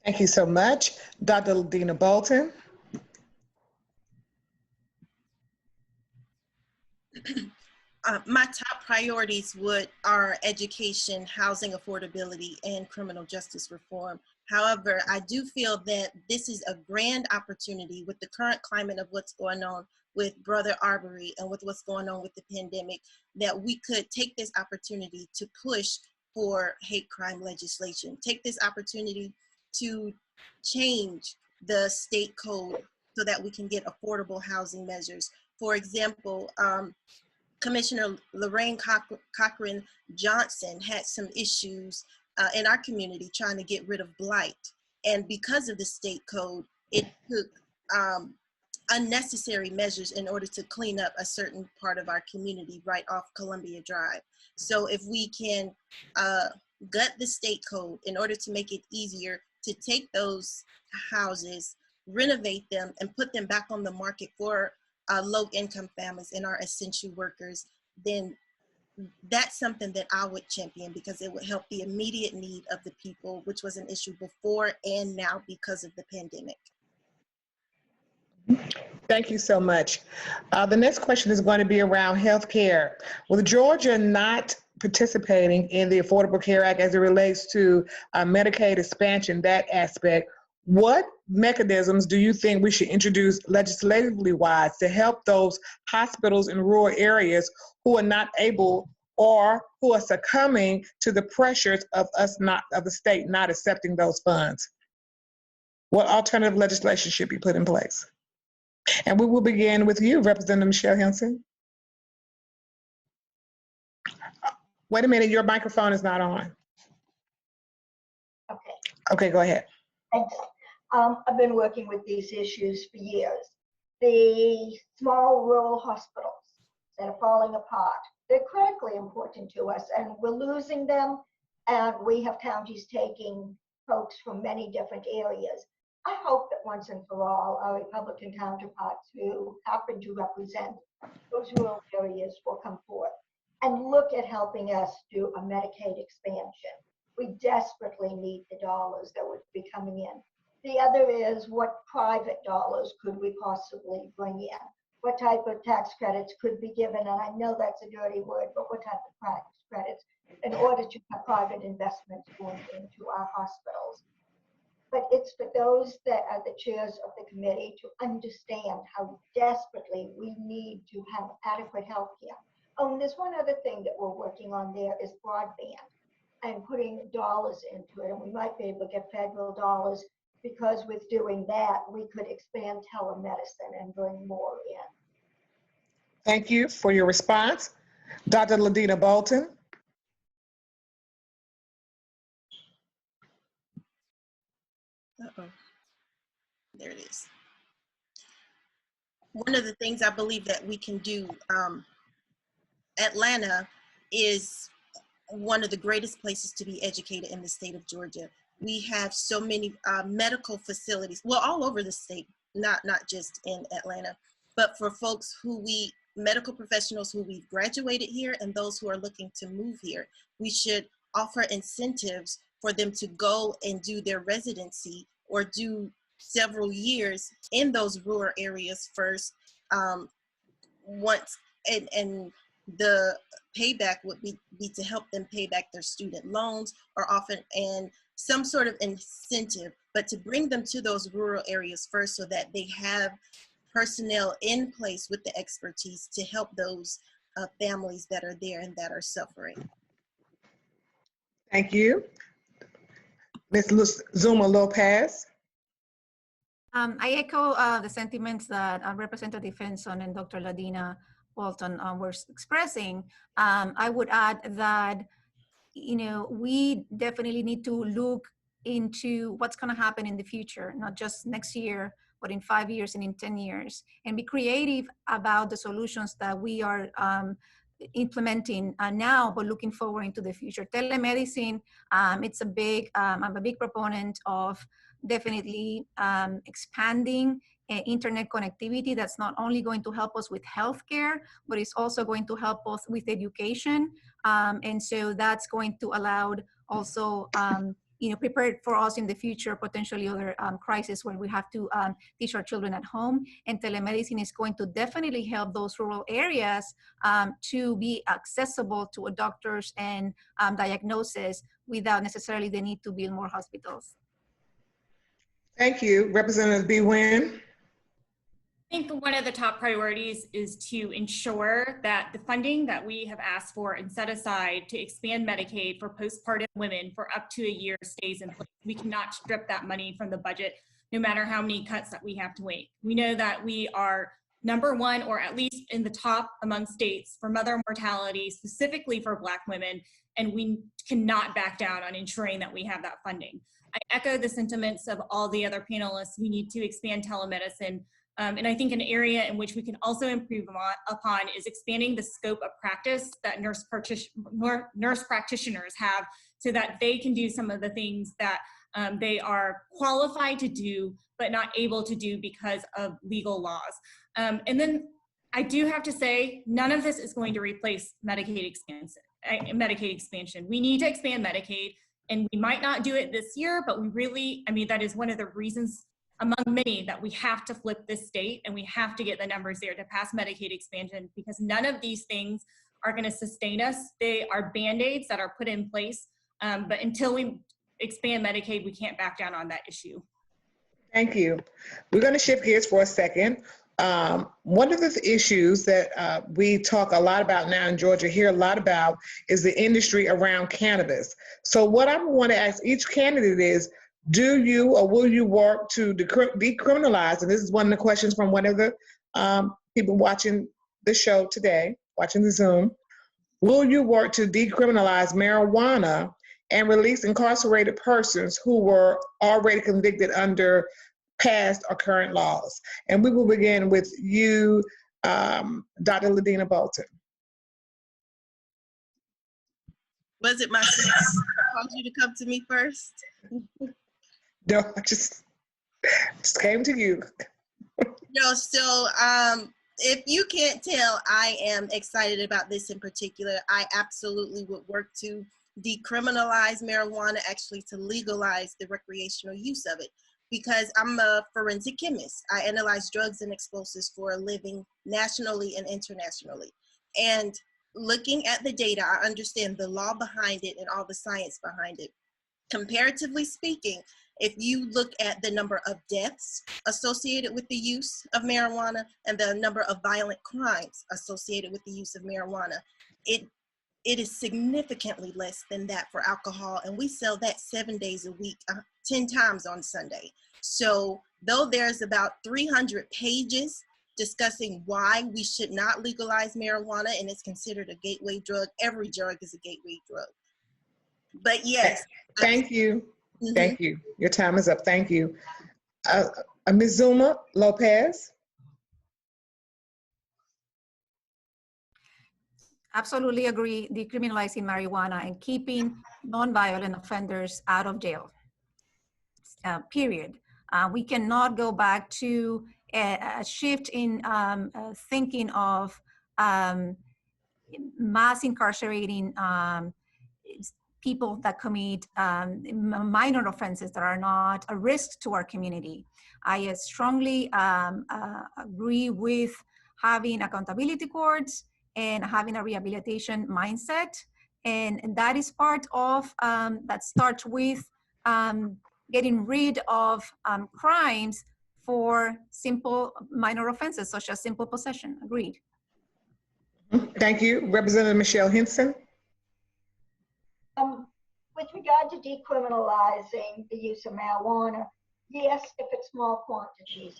Thank you so much. Dr. LaDena Bolton. My top priorities are education, housing affordability, and criminal justice reform. However, I do feel that this is a grand opportunity with the current climate of what's going on with Brother Arbery and with what's going on with the pandemic, that we could take this opportunity to push for hate crime legislation, take this opportunity to change the state code so that we can get affordable housing measures. For example, Commissioner Lorraine Cochran Johnson had some issues in our community trying to get rid of blight. And because of the state code, it took unnecessary measures in order to clean up a certain part of our community right off Columbia Drive. So if we can gut the state code in order to make it easier to take those houses, renovate them, and put them back on the market for low-income families and our essential workers, then that's something that I would champion because it would help the immediate need of the people, which was an issue before and now because of the pandemic. Thank you so much. The next question is going to be around health care. With Georgia not participating in the Affordable Care Act as it relates to Medicaid expansion, that aspect, what mechanisms do you think we should introduce legislatively wise to help those hospitals in rural areas who are not able or who are succumbing to the pressures of the state not accepting those funds? What alternative legislation should be put in place? And we will begin with you, Representative Michele Henson. Wait a minute, your microphone is not on. Okay. Okay, go ahead. Thanks. I've been working with these issues for years. The small rural hospitals that are falling apart, they're critically important to us, and we're losing them, and we have counties taking folks from many different areas. I hope that once and for all, our Republican counterparts who happen to represent those rural areas will come forth and look at helping us do a Medicaid expansion. We desperately need the dollars that would be coming in. The other is, what private dollars could we possibly bring in? What type of tax credits could be given? And I know that's a dirty word, but what type of tax credits in order to have private investments going into our hospitals? But it's for those that are the chairs of the committee to understand how desperately we need to have adequate health care. Oh, and there's one other thing that we're working on there is broadband and putting dollars into it. And we might be able to get federal dollars, because with doing that, we could expand telemedicine and bring more in. Thank you for your response. Dr. LaDena Bolton. Uh-oh. There it is. One of the things I believe that we can do, Atlanta is one of the greatest places to be educated in the state of Georgia. We have so many medical facilities, well, all over the state, not just in Atlanta, but for folks medical professionals who we've graduated here and those who are looking to move here, we should offer incentives for them to go and do their residency or do several years in those rural areas first. Once and the payback would be to help them pay back their student loans, or often and some sort of incentive, but to bring them to those rural areas first so that they have personnel in place with the expertise to help those families that are there and that are suffering. Thank you. Ms. Zulma Lopez. I echo the sentiments that Representative Henson and Dr. LaDena Bolton were expressing. I would add that, we definitely need to look into what's going to happen in the future, not just next year, but in 5 years and in 10 years, and be creative about the solutions that we are implementing now, but looking forward into the future. Telemedicine, I'm a big proponent of definitely expanding internet connectivity. That's not only going to help us with healthcare, but it's also going to help us with education. And so that's going to allow also, prepared for us in the future, potentially other crises where we have to teach our children at home. And telemedicine is going to definitely help those rural areas to be accessible to doctors and diagnosis without necessarily the need to build more hospitals. Thank you. Representative Nguyen. I think one of the top priorities is to ensure that the funding that we have asked for and set aside to expand Medicaid for postpartum women for up to a year stays in place. We cannot strip that money from the budget, no matter how many cuts that we have to make. We know that we are #1, or at least in the top among states, for mother mortality, specifically for Black women, and we cannot back down on ensuring that we have that funding. I echo the sentiments of all the other panelists. We need to expand telemedicine. And I think an area in which we can also improve upon is expanding the scope of practice that nurse practitioners have, so that they can do some of the things that they are qualified to do, but not able to do because of legal laws. And then I do have to say, none of this is going to replace Medicaid expansion. We need to expand Medicaid, and we might not do it this year, but we really, that is one of the reasons among many that we have to flip this state, and we have to get the numbers there to pass Medicaid expansion, because none of these things are going to sustain us. They are Band-Aids that are put in place, but until we expand Medicaid, we can't back down on that issue. Thank you. We're going to shift gears for a second. One of the issues that we talk a lot about now in Georgia, hear a lot about, is the industry around cannabis. So what I want to ask each candidate is, do you or will you work to decriminalize, and this is one of the questions from one of the people watching the show today, watching the Zoom, will you work to decriminalize marijuana and release incarcerated persons who were already convicted under past or current laws? And we will begin with you, Dr. LaDena Bolton. Was it my sister that called you to come to me first? No, I just came to you. No, so if you can't tell, I am excited about this in particular. I absolutely would work to decriminalize marijuana, actually to legalize the recreational use of it, because I'm a forensic chemist. I analyze drugs and explosives for a living nationally and internationally. And looking at the data, I understand the law behind it and all the science behind it. Comparatively speaking, if you look at the number of deaths associated with the use of marijuana and the number of violent crimes associated with the use of marijuana, it is significantly less than that for alcohol. And we sell that 7 days a week, 10 times on Sunday. So though there's about 300 pages discussing why we should not legalize marijuana and it's considered a gateway drug, every drug is a gateway drug. But yes. Thank you. Mm-hmm. Thank you. Your time is up. Thank you. Ms. Zulma Lopez. Absolutely agree, decriminalizing marijuana and keeping nonviolent offenders out of jail, period. We cannot go back to a shift in thinking of mass incarcerating people that commit minor offenses that are not a risk to our community. I strongly agree with having accountability courts and having a rehabilitation mindset. And that is part of, that starts with getting rid of crimes for simple minor offenses, such as simple possession. Agreed. Thank you. Representative Michele Henson. With regard to decriminalizing the use of marijuana, yes, if it's small quantities,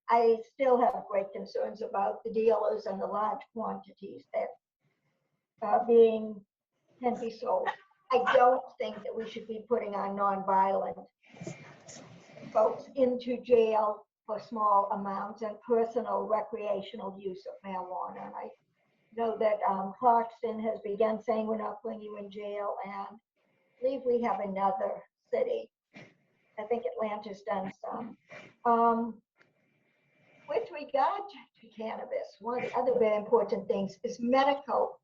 I still have great concerns about the dealers and the large quantities that can be sold. I don't think that we should be putting our nonviolent folks into jail for small amounts and personal recreational use of marijuana. And I know that Clarkston has begun saying we're not putting you in jail, and I believe we have another city. I think Atlanta's done some. With regard to cannabis, one of the other very important things is medical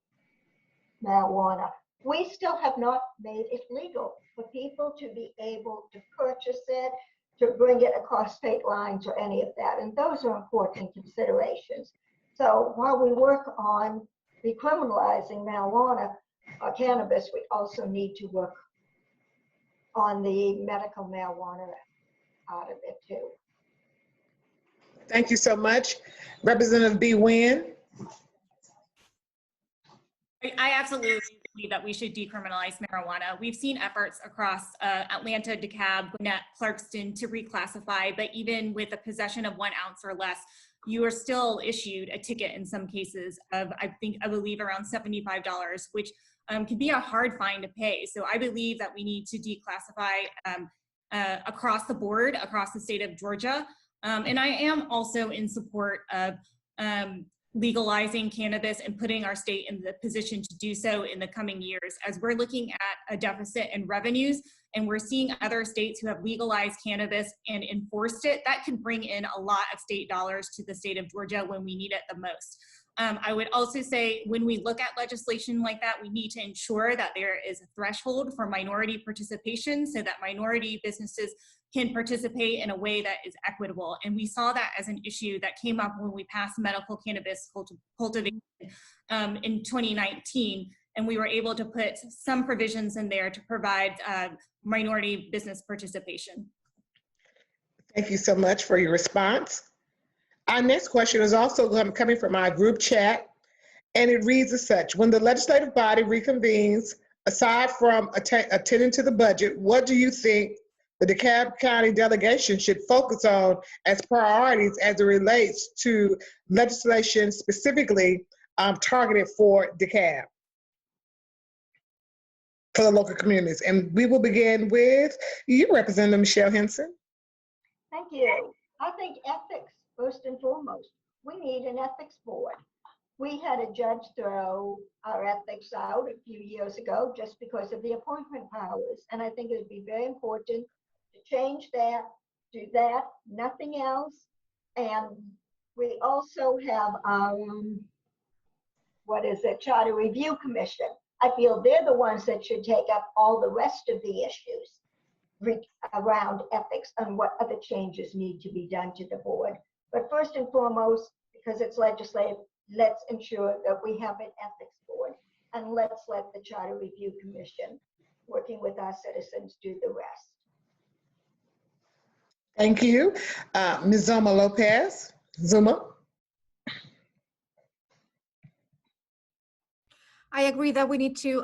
marijuana. We still have not made it legal for people to be able to purchase it, to bring it across state lines or any of that. And those are important considerations. So while we work on decriminalizing marijuana or cannabis, we also need to work on the medical marijuana out of it too. Thank you so much. Representative B. Nguyen. I absolutely believe that we should decriminalize marijuana. We've seen efforts across Atlanta, DeKalb, Gwinnett, Clarkston to reclassify, but even with a possession of 1 ounce or less, you are still issued a ticket in some cases of, I believe around $75, which can be a hard fine to pay. So I believe that we need to declassify across the board, across the state of Georgia. And I am also in support of legalizing cannabis and putting our state in the position to do so in the coming years, as we're looking at a deficit in revenues and we're seeing other states who have legalized cannabis and enforced it. That can bring in a lot of state dollars to the state of Georgia when we need it the most. I would also say when we look at legislation like that, we need to ensure that there is a threshold for minority participation so that minority businesses can participate in a way that is equitable. And we saw that as an issue that came up when we passed medical cannabis cultivation in 2019. And we were able to put some provisions in there to provide minority business participation. Thank you so much for your response. Our next question is also coming from our group chat, and it reads as such. When the legislative body reconvenes, aside from attending to the budget, what do you think the DeKalb County delegation should focus on as priorities as it relates to legislation specifically targeted for DeKalb, for the local communities? And we will begin with you, Representative Michele Henson. Thank you. I think ethics, first and foremost. We need an ethics board. We had a judge throw our ethics out a few years ago just because of the appointment powers. And I think it would be very important to change that, do that, nothing else. And we also have our, Charter Review Commission. I feel they're the ones that should take up all the rest of the issues around ethics and what other changes need to be done to the board. But first and foremost, because it's legislative, let's ensure that we have an ethics board, and let's let the Charter Review Commission, working with our citizens, do the rest. Thank you. Ms. Zulma Lopez. Zulma? I agree that we need to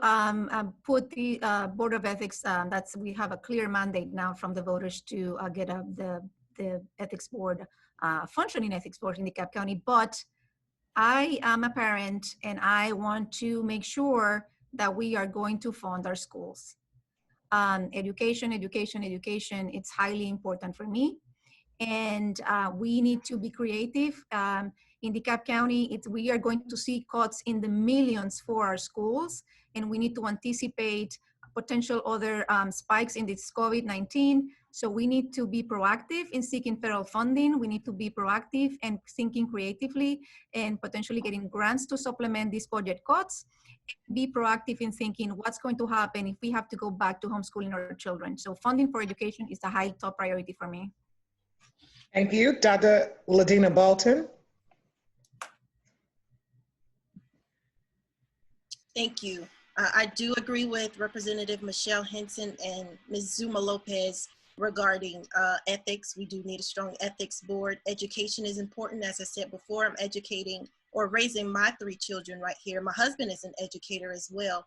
put the Board of Ethics, we have a clear mandate now from the voters to get the ethics board, functioning ethics board in DeKalb County. But I am a parent and I want to make sure that we are going to fund our schools. Education, it's highly important for me. And we need to be creative. In DeKalb County, we are going to see cuts in the millions for our schools, and we need to anticipate potential other spikes in this COVID-19. So we need to be proactive in seeking federal funding. We need to be proactive and thinking creatively and potentially getting grants to supplement these budget cuts. Be proactive in thinking what's going to happen if we have to go back to homeschooling our children. So funding for education is a high top priority for me. Thank you. Dr. LaDena Bolton. Thank you. I do agree with Representative Michele Henson and Ms. Zulma Lopez regarding ethics. We do need a strong ethics board. Education is important. As I said before, I'm educating or raising my 3 children right here. My husband is an educator as well.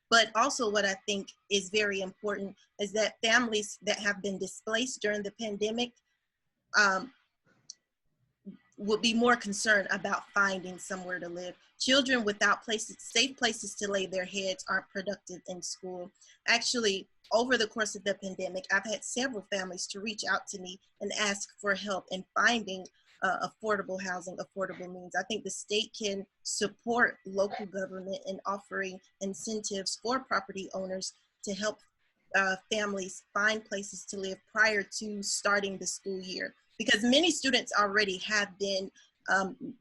But also what I think is very important is that families that have been displaced during the pandemic would be more concerned about finding somewhere to live. Children without safe places to lay their heads aren't productive in school. Actually, over the course of the pandemic, I've had several families to reach out to me and ask for help in finding affordable housing, affordable means. I think the state can support local government in offering incentives for property owners to help families find places to live prior to starting the school year. Because many students already have been,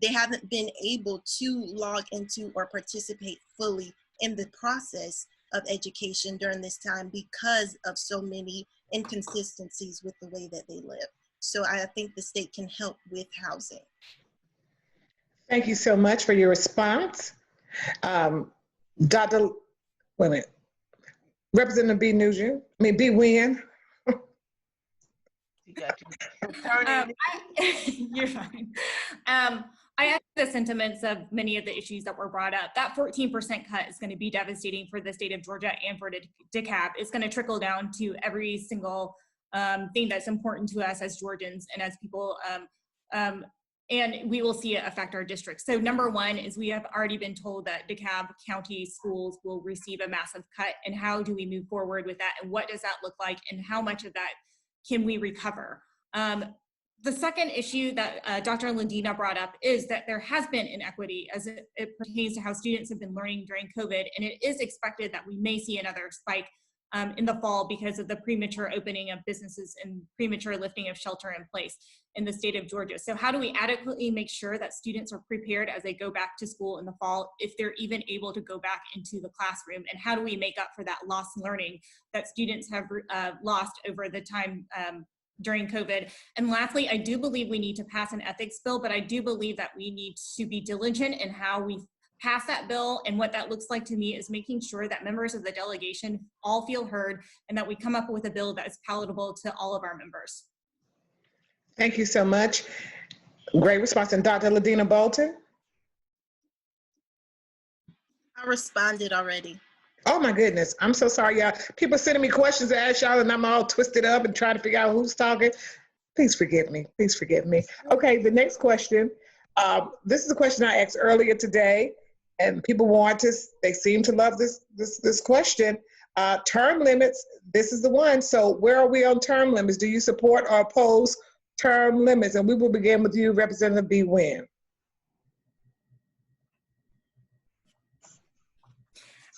they haven't been able to log into or participate fully in the process of education during this time because of so many inconsistencies with the way that they live. So I think the state can help with housing. Thank you so much for your response. Representative B. Nguyen. You're fine. I echo the sentiments of many of the issues that were brought up. That 14% cut is going to be devastating for the state of Georgia and for DeKalb. It's going to trickle down to every single thing that's important to us as Georgians and as people, and we will see it affect our districts. So number one is we have already been told that DeKalb County schools will receive a massive cut, and how do we move forward with that, and what does that look like, and how much of that can we recover? The second issue that Dr. LaDena brought up is that there has been inequity as it pertains to how students have been learning during COVID, and it is expected that we may see another spike in the fall because of the premature opening of businesses and premature lifting of shelter in place in the state of Georgia. So how do we adequately make sure that students are prepared as they go back to school in the fall, if they're even able to go back into the classroom? And how do we make up for that lost learning that students have lost over the time during COVID? And lastly, I do believe we need to pass an ethics bill, but I do believe that we need to be diligent in how we pass that bill. And what that looks like to me is making sure that members of the delegation all feel heard and that we come up with a bill that is palatable to all of our members. Thank you so much. Great response. And Dr. LaDena Bolton? I responded already. Oh my goodness. I'm so sorry, y'all. People sending me questions to ask y'all and I'm all twisted up and trying to figure out who's talking. Please forgive me. Please forgive me. Okay, the next question. This is a question I asked earlier today, and people they seem to love this question. Term limits, this is the one. So where are we on term limits? Do you support or oppose term limits? And we will begin with you, Representative B. Nguyen.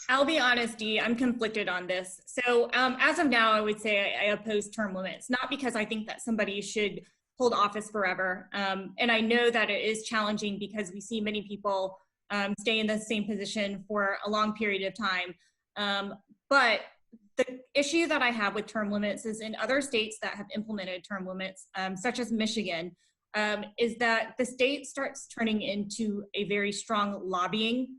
I'll be honest, Dee, I'm conflicted on this. So as of now, I would say I oppose term limits, not because I think that somebody should hold office forever. And I know that it is challenging because we see many people stay in the same position for a long period of time. But the issue that I have with term limits is in other states that have implemented term limits, such as Michigan, is that the state starts turning into a very strong lobbying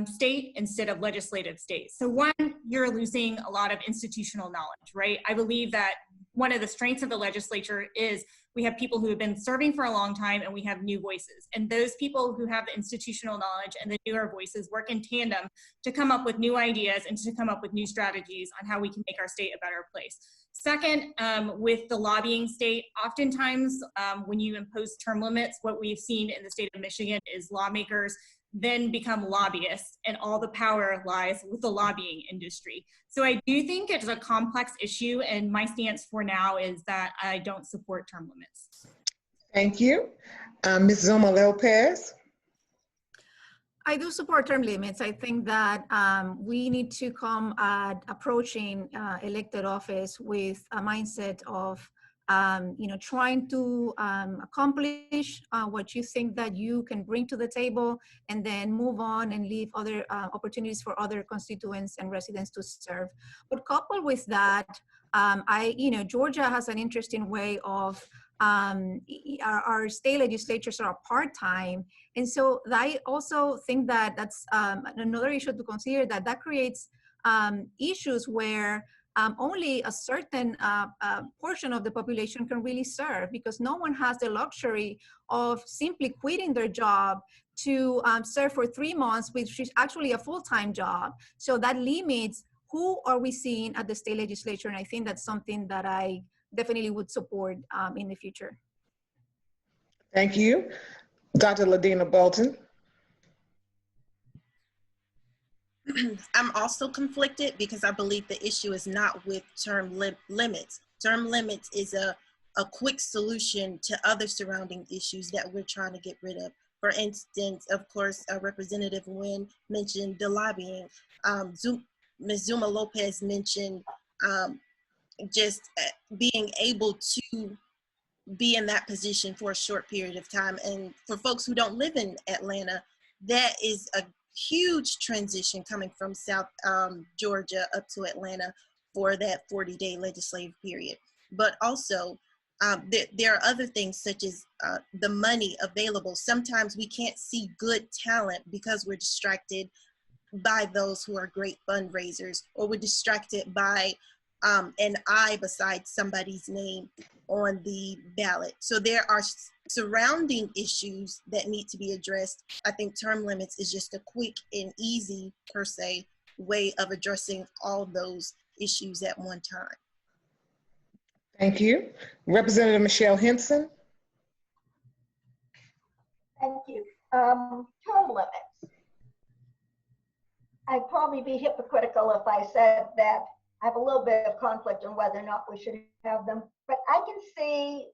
state instead of legislative state. So one, you're losing a lot of institutional knowledge, right? I believe that one of the strengths of the legislature is we have people who have been serving for a long time and we have new voices. And those people who have the institutional knowledge and the newer voices work in tandem to come up with new ideas and to come up with new strategies on how we can make our state a better place. Second, with the lobbying state, oftentimes when you impose term limits, what we've seen in the state of Michigan is lawmakers then become lobbyists and all the power lies with the lobbying industry. So I do think it's a complex issue and my stance for now is that I don't support term limits. Thank you. Ms. Zulma Lopez. I do support term limits. I think that we need to come at approaching elected office with a mindset of trying to accomplish what you think that you can bring to the table and then move on and leave other opportunities for other constituents and residents to serve. But coupled with that, Georgia has an interesting way of our state legislatures are part-time. And so I also think that that's another issue to consider, that creates issues where only a certain portion of the population can really serve, because no one has the luxury of simply quitting their job to serve for 3 months, which is actually a full-time job. So that limits who are we seeing at the state legislature, and I think that's something that I definitely would support in the future. Thank you. Dr. LaDena Bolton. I'm also conflicted because I believe the issue is not with term limits. Term limits is a quick solution to other surrounding issues that we're trying to get rid of. For instance, of course, Representative Nguyen mentioned the lobbying. Ms. Zulma Lopez mentioned just being able to be in that position for a short period of time. And for folks who don't live in Atlanta, that is a huge transition coming from South Georgia up to Atlanta for that 40-day legislative period. But also, there are other things such as the money available. Sometimes we can't see good talent because we're distracted by those who are great fundraisers, or we're distracted by an eye beside somebody's name on the ballot. So there are surrounding issues that need to be addressed. I think term limits is just a quick and easy, per se, way of addressing all those issues at one time. Thank you. Representative Michele Henson. Thank you. Term limits. I'd probably be hypocritical if I said that I have a little bit of conflict on whether or not we should have them, but I can see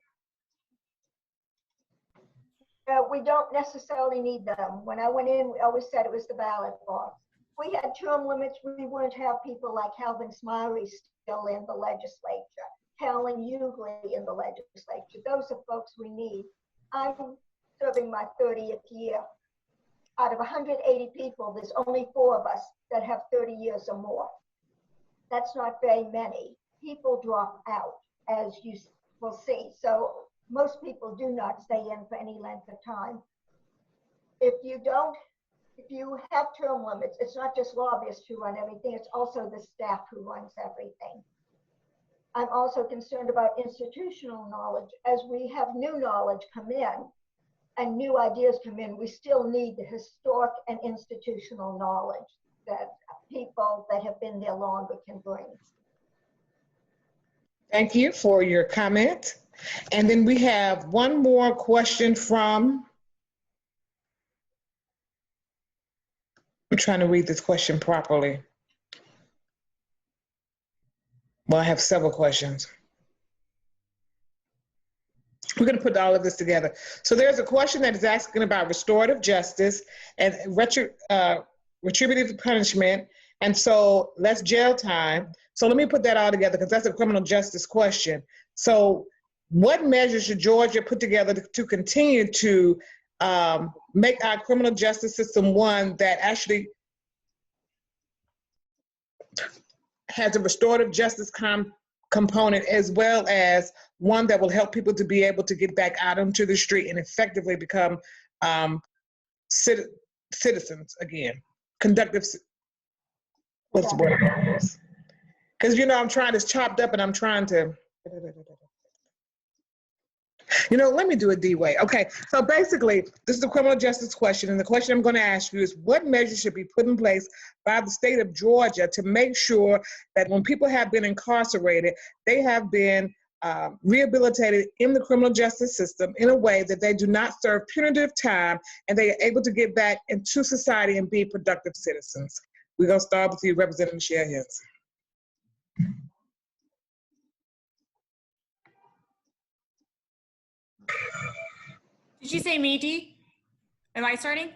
we don't necessarily need them. When I went in, we always said it was the ballot box. If we had term limits, we wouldn't have people like Calvin Smiley still in the legislature, Helen Hughley in the legislature. Those are folks we need. I'm serving my 30th year. Out of 180 people, there's only 4 of us that have 30 years or more. That's not very many. People drop out, as you will see. So most people do not stay in for any length of time. If you have term limits, it's not just lobbyists who run everything, it's also the staff who runs everything. I'm also concerned about institutional knowledge. As we have new knowledge come in and new ideas come in, we still need the historic and institutional knowledge that people that have been there longer can bring. Thank you for your comment. And then we have one more question from, I'm trying to read this question properly. Well, I have several questions. We're going to put all of this together. So there's a question that is asking about restorative justice and retributive punishment. And so that's jail time. So let me put that all together because that's a criminal justice question. So what measures should Georgia put together to continue to make our criminal justice system one that actually has a restorative justice component, as well as one that will help people to be able to get back out onto the street and effectively become citizens again, conductive, what's the word? Because, you know, I'm trying to chopped up and I'm trying to, you know, let me do it D-way. Okay, so basically, this is a criminal justice question, and the question I'm going to ask you is what measures should be put in place by the state of Georgia to make sure that when people have been incarcerated, they have been rehabilitated in the criminal justice system in a way that they do not serve punitive time and they are able to get back into society and be productive citizens. We're going to start with you, Representative Michele Henson. Did you say me, Dee? Am I starting?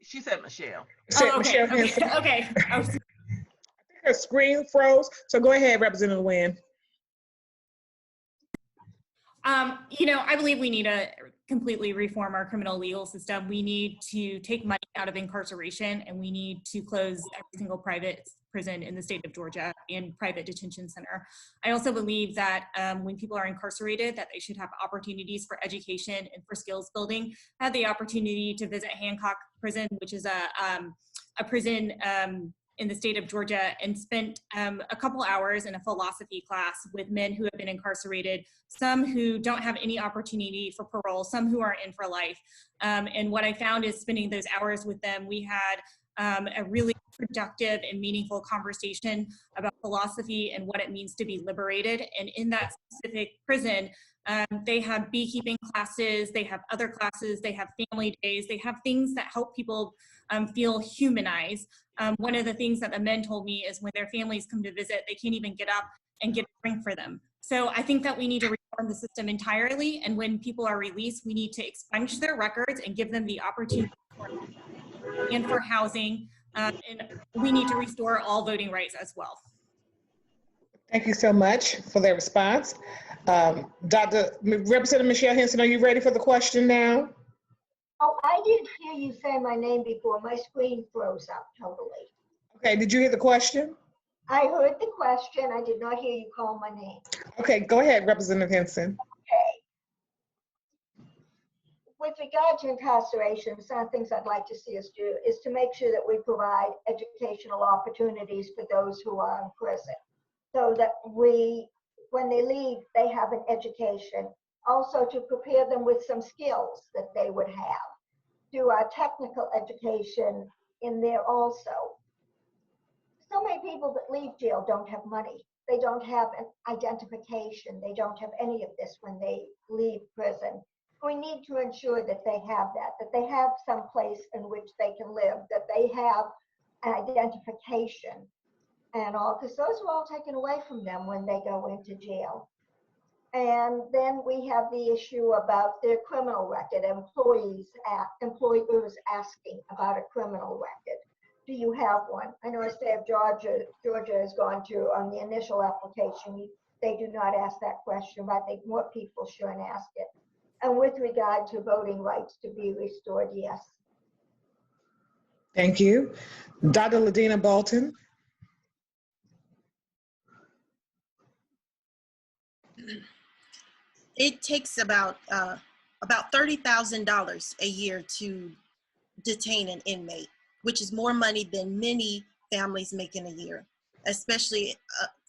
She said Michele. Oh, okay. Michele Henson. Okay. I think her screen froze, so go ahead, Representative Nguyen. You know, I believe we need to completely reform our criminal legal system. We need to take money out of incarceration, and we need to close every single private prison in the state of Georgia and private detention center. I also believe that when people are incarcerated, that they should have opportunities for education and for skills building. I had the opportunity to visit Hancock Prison, which is a prison in the state of Georgia, and spent a couple hours in a philosophy class with men who have been incarcerated, some who don't have any opportunity for parole, some who are in for life. And what I found is spending those hours with them, we had a really productive and meaningful conversation about philosophy and what it means to be liberated. And in that specific prison, they have beekeeping classes, they have other classes, they have family days, they have things that help people feel humanized. One of the things that the men told me is when their families come to visit, they can't even get up and get a drink for them. So I think that we need to reform the system entirely. And when people are released, we need to expunge their records and give them the opportunity and for housing. And we need to restore all voting rights as well. Thank you so much for that response. Representative Michele Henson, are you ready for the question now? Oh, I didn't hear you say my name before. My screen froze up totally. Okay, did you hear the question? I heard the question. I did not hear you call my name. Okay, go ahead, Representative Henson. Okay. With regard to incarceration, some of the things I'd like to see us do is to make sure that we provide educational opportunities for those who are in prison, so that when they leave, they have an education. Also to prepare them with some skills that they would have. Do our technical education in there also. So many people that leave jail don't have money. They don't have an identification. They don't have any of this when they leave prison. We need to ensure that they have that they have some place in which they can live, that they have an identification and all, because those are all taken away from them when they go into jail. And then we have the issue about their criminal record, employers asking about a criminal record. Do you have one? I know the state of Georgia has gone to, on the initial application, they do not ask that question, but I think more people shouldn't ask it. And with regard to voting rights to be restored, yes. Thank you. Dr. LaDena Bolton. It takes about $30,000 a year to detain an inmate, which is more money than many families make in a year. especially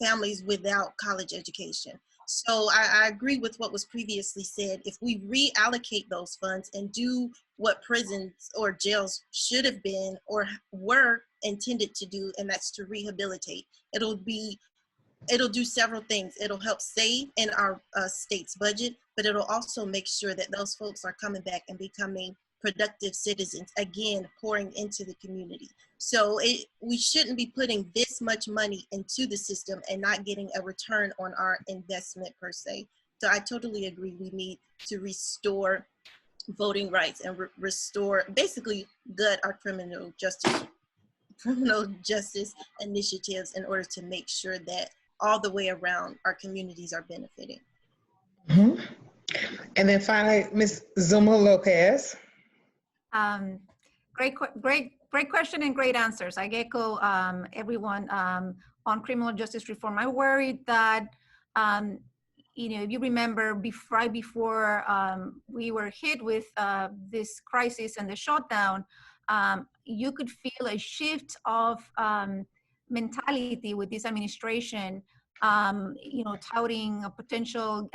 families without college education. So I agree with what was previously said. If we reallocate those funds and do what prisons or jails should have been or were intended to do, and that's to rehabilitate, it'll do several things. It'll help save in our state's budget, but it'll also make sure that those folks are coming back and becoming productive citizens, again, pouring into the community. So we shouldn't be putting this much money into the system and not getting a return on our investment per se. So I totally agree. We need to restore voting rights and restore, basically gut our criminal justice initiatives in order to make sure that all the way around our communities are benefiting. Mm-hmm. And then finally, Ms. Zulma Lopez. Great question and great answers. I echo everyone on criminal justice reform. I worried that, if you remember, right before we were hit with this crisis and the shutdown, you could feel a shift of mentality with this administration, touting a potential,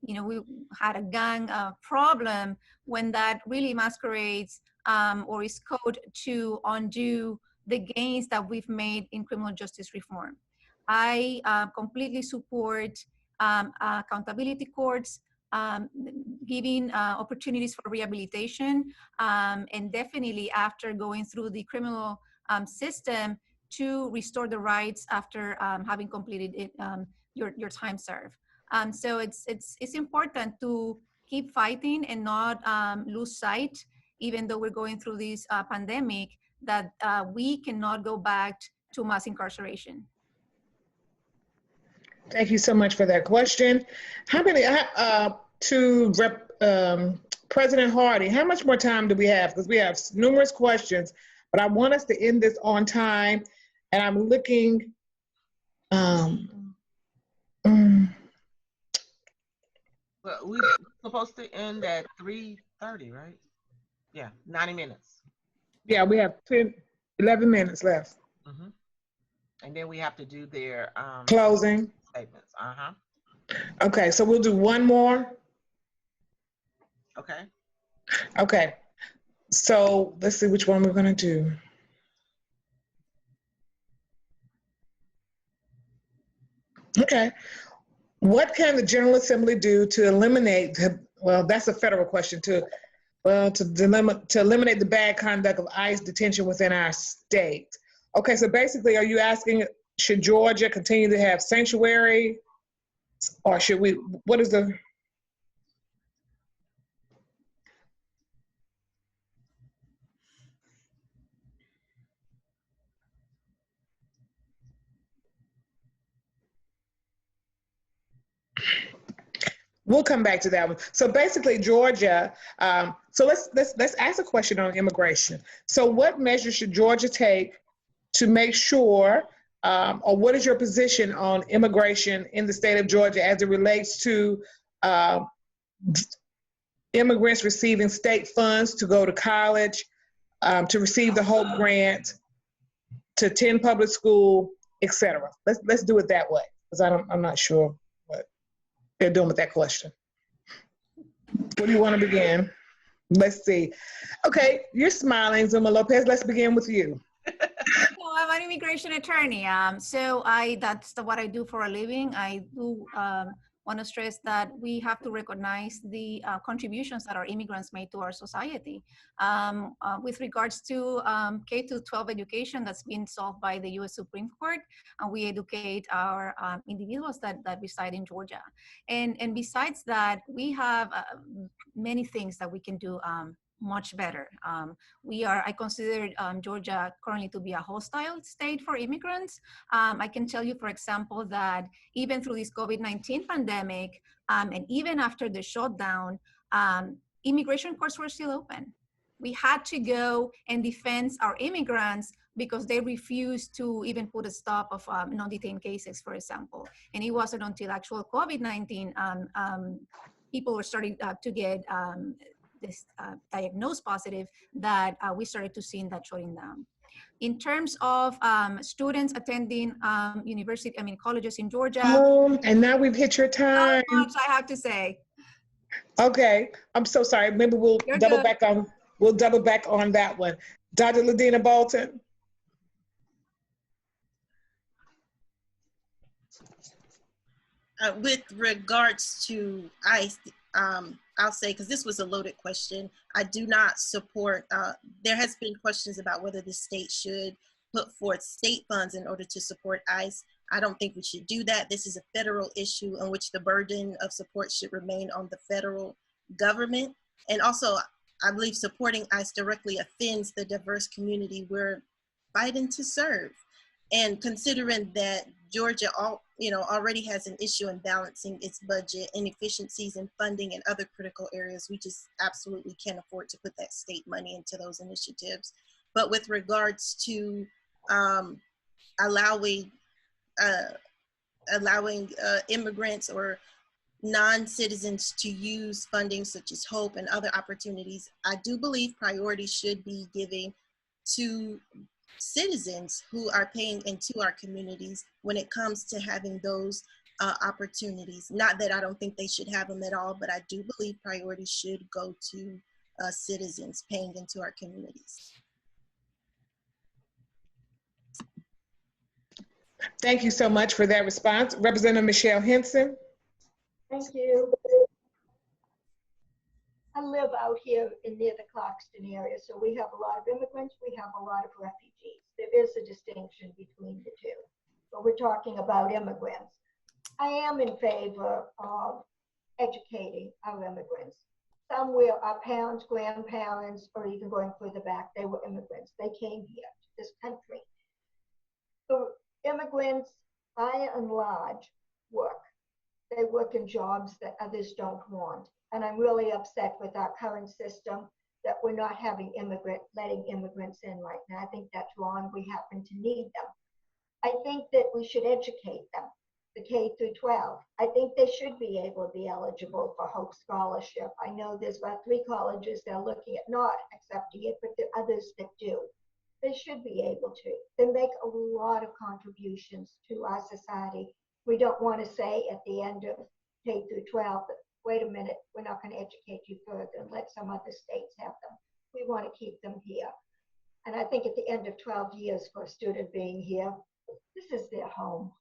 we had a gang problem, when that really masquerades or is code to undo the gains that we've made in criminal justice reform. I completely support accountability courts, giving opportunities for rehabilitation, and definitely after going through the criminal system to restore the rights after having completed it, your time served. So it's important to keep fighting and not lose sight, even though we're going through this pandemic, that we cannot go back to mass incarceration. Thank you so much for that question. How many, President Hardy, how much more time do we have? Because we have numerous questions, but I want us to end this on time. And I'm looking, Well, we're supposed to end at 3:30, right? Yeah, 90 minutes. Yeah, we have 11 minutes left. Mm-hmm. And then we have to do their closing statements. Okay, so we'll do one more. Okay. Okay, so let's see which one we're going to do. Okay, what can the General Assembly do to eliminate, well, that's a federal question, to eliminate the bad conduct of ICE detention within our state? Okay, so basically, are you asking, should Georgia continue to have sanctuary, or should we, what is the? We'll come back to that one. So basically, Georgia. So let's ask a question on immigration. So what measures should Georgia take to make sure, or what is your position on immigration in the state of Georgia as it relates to immigrants receiving state funds to go to college, to receive the HOPE grant, to attend public school, etc. Let's do it that way, because I'm not sure what they're doing with that question. Where do you want to begin? Let's see. Okay, you're smiling, Zulma Lopez. Let's begin with you. So I'm an immigration attorney. So that's what I do for a living. I do want to stress that we have to recognize the contributions that our immigrants made to our society. With regards to K-12 education, that's been solved by the U.S. Supreme Court, and we educate our individuals that reside in Georgia. And besides that, we have many things that we can do much better. I consider Georgia currently to be a hostile state for immigrants. I can tell you, for example, that even through this COVID-19 pandemic, and even after the shutdown, immigration courts were still open. We had to go and defend our immigrants because they refused to even put a stop of non-detained cases, for example. And it wasn't until actual COVID-19 people were starting to get this diagnosed positive that we started to see that shutting down. In terms of students attending colleges in Georgia, And now we've hit your time. not much I have to say. Okay, I'm so sorry. Maybe we'll You're double good. back on. We'll double back on that one. Dr. LaDena Bolton. With regards to ICE, I'll say, because this was a loaded question, I do not support, there has been questions about whether the state should put forth state funds in order to support ICE. I don't think we should do that. This is a federal issue in which the burden of support should remain on the federal government. And also, I believe supporting ICE directly offends the diverse community we're fighting to serve. And considering that Georgia already has an issue in balancing its budget, inefficiencies in funding and other critical areas, we just absolutely can't afford to put that state money into those initiatives. But with regards to allowing immigrants or non-citizens to use funding such as HOPE and other opportunities, I do believe priority should be given to citizens who are paying into our communities when it comes to having those opportunities. Not that I don't think they should have them at all, but I do believe priority should go to citizens paying into our communities. Thank you so much for that response. Representative Michele Henson. Thank you. I live out here near the Clarkston area, so we have a lot of immigrants, we have a lot of refugees. There is a distinction between the two, but we're talking about immigrants. I am in favor of educating our immigrants. Somewhere our parents, grandparents, or even going further back, they were immigrants. They came here to this country. So immigrants, by and large, work. They work in jobs that others don't want. And I'm really upset with our current system that we're not having letting immigrants in right now. I think that's wrong. We happen to need them. I think that we should educate them, the K through 12. I think they should be able to be eligible for Hope Scholarship. I know there's about 3 colleges they're looking at not accepting it, but there are others that do. They should be able to. They make a lot of contributions to our society. We don't want to say at the end of K through 12, but wait a minute, we're not going to educate you further and let some other states have them. We want to keep them here. And I think at the end of 12 years for a student being here, this is their home.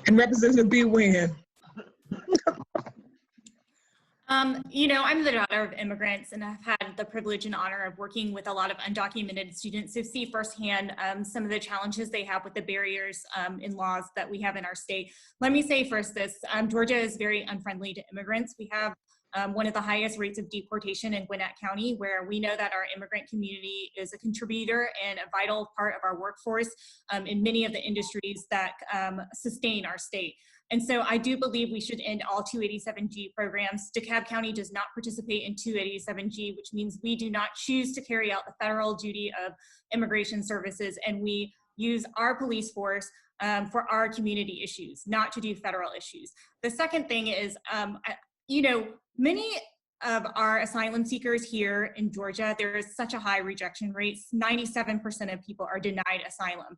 And Representative Nguyen. I'm the daughter of immigrants, and I've had the privilege and honor of working with a lot of undocumented students who see firsthand some of the challenges they have with the barriers in laws that we have in our state. Let me say first this, Georgia is very unfriendly to immigrants. We have one of the highest rates of deportation in Gwinnett County, where we know that our immigrant community is a contributor and a vital part of our workforce in many of the industries that sustain our state. And so I do believe we should end all 287G programs. DeKalb County does not participate in 287G, which means we do not choose to carry out the federal duty of immigration services, and we use our police force for our community issues, not to do federal issues. The second thing is, many of our asylum seekers here in Georgia, there is such a high rejection rate. 97% of people are denied asylum.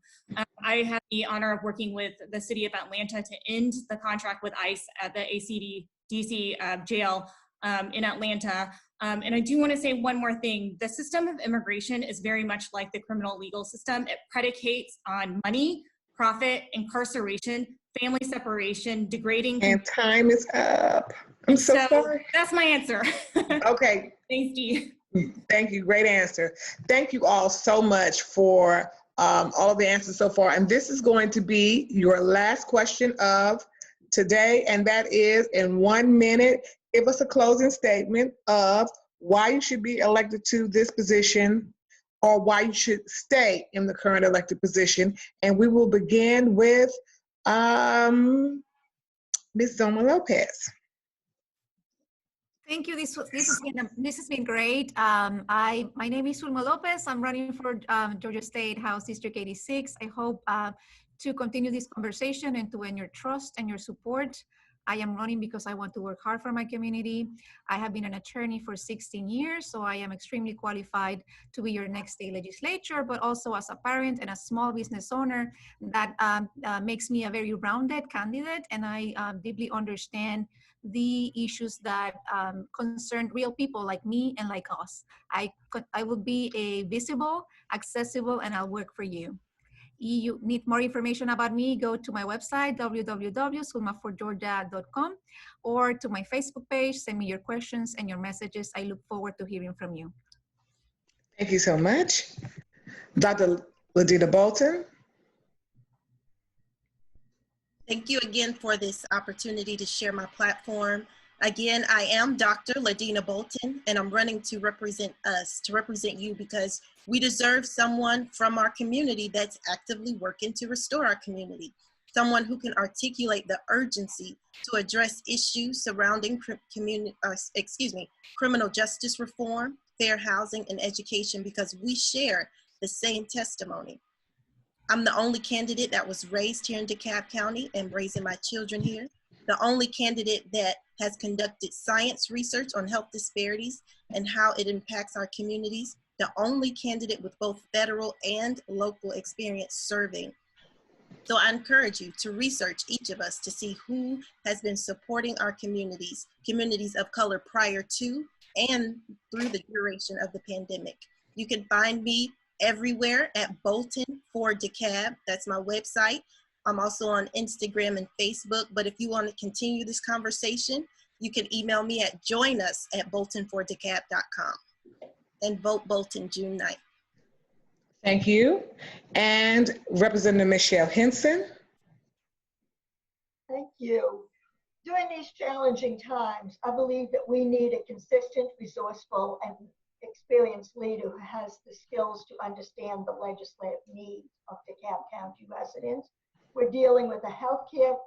I had the honor of working with the city of Atlanta to end the contract with ICE at the ACDC jail in Atlanta. And I do want to say one more thing. The system of immigration is very much like the criminal legal system. It predicates on money, profit, incarceration, family separation, degrading. And time is up. I'm so sorry. That's my answer. Okay. Thanks, Dee. Thank you. Great answer. Thank you all so much for all of the answers so far. And this is going to be your last question of today. And that is, in 1 minute, give us a closing statement of why you should be elected to this position or why you should stay in the current elected position. And we will begin with Ms. Zulma Lopez. Thank you. This has been great. My name is Zulma Lopez. I'm running for Georgia State House District 86. I hope to continue this conversation and to earn your trust and your support. I am running because I want to work hard for my community. I have been an attorney for 16 years, so I am extremely qualified to be your next state legislature, but also as a parent and a small business owner, that makes me a very rounded candidate, and I deeply understand the issues that concern real people like me and like us. I will be a visible, accessible, and I'll work for you. If you need more information about me, go to my website, www.zulmaforgeorgia.com, or to my Facebook page. Send me your questions and your messages. I look forward to hearing from you. Thank you so much. Dr. LaDena Bolton. Thank you again for this opportunity to share my platform. Again, I am Dr. LaDena Bolton, and I'm running to represent us, to represent you, because we deserve someone from our community that's actively working to restore our community. Someone who can articulate the urgency to address issues surrounding criminal justice reform, fair housing, and education, because we share the same testimony. I'm the only candidate that was raised here in DeKalb County and raising my children here. The only candidate that has conducted science research on health disparities and how it impacts our communities. The only candidate with both federal and local experience serving. So I encourage you to research each of us to see who has been supporting our communities of color prior to and through the duration of the pandemic. You can find me everywhere at Bolton for DeKalb. That's my website. I'm also on Instagram and Facebook, but if you want to continue this conversation, you can email me at joinus@boltonfordecalb.com and vote Bolton June 9th. Thank you. And Representative Michele Henson. Thank you. During these challenging times, I believe that we need a consistent, resourceful, and experienced leader who has the skills to understand the legislative needs of DeKalb County residents. We're dealing with a healthcare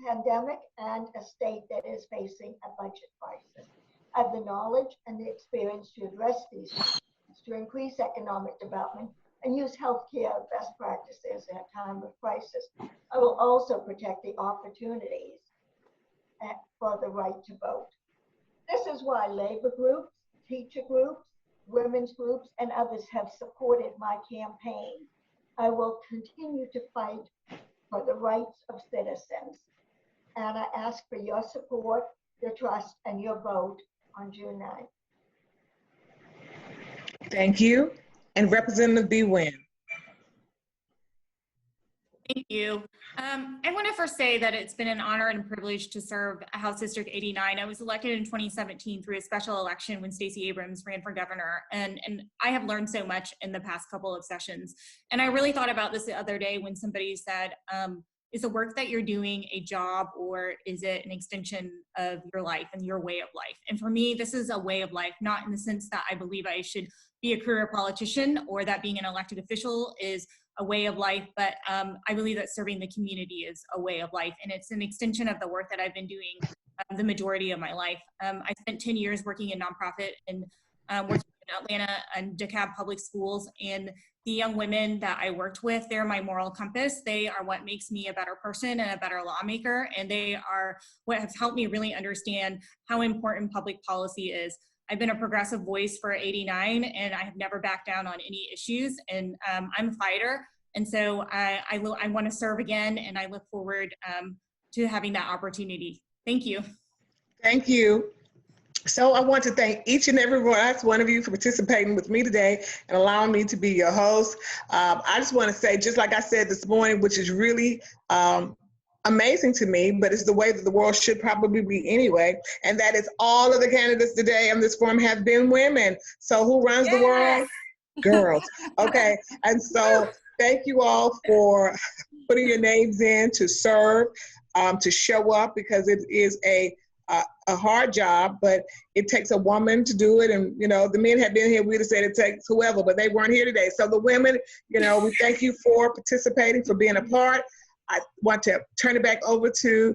pandemic and a state that is facing a budget crisis. I have the knowledge and the experience to address these issues, to increase economic development, and use healthcare best practices in a time of crisis. I will also protect the opportunities for the right to vote. This is why labor groups, teacher groups, women's groups, and others have supported my campaign. I will continue to fight for the rights of citizens. And I ask for your support, your trust, and your vote on June 9th. Thank you. And Representative Nguyen. Thank you. I want to first say that it's been an honor and privilege to serve House District 89. I was elected in 2017 through a special election when Stacey Abrams ran for governor, and I have learned so much in the past couple of sessions. And I really thought about this the other day when somebody said, is the work that you're doing a job, or is it an extension of your life and your way of life? And for me, this is a way of life, not in the sense that I believe I should be a career politician or that being an elected official is a way of life, but I believe that serving the community is a way of life, and it's an extension of the work that I've been doing the majority of my life. I spent 10 years working in nonprofit and working in Atlanta and DeKalb public schools, and the young women that I worked with, they're my moral compass. They are what makes me a better person and a better lawmaker, and they are what has helped me really understand how important public policy is. I've been a progressive voice for 89, and I have never backed down on any issues, and I'm a fighter, and so I want to serve again, and I look forward to having that opportunity. Thank you. Thank you. So I want to thank each and every one of you for participating with me today and allowing me to be your host. I just want to say, just like I said this morning, which is really amazing to me, but it's the way that the world should probably be anyway, and that is all of the candidates today on this forum have been women. So who runs the world? Girls. Okay, and so thank you all for putting your names in to serve, to show up, because it is a hard job, but it takes a woman to do it. And, you know, the men have been here, we'd have said it takes whoever, but they weren't here today. So the women, you know, we thank you for participating, for being a part. I want to turn it back over to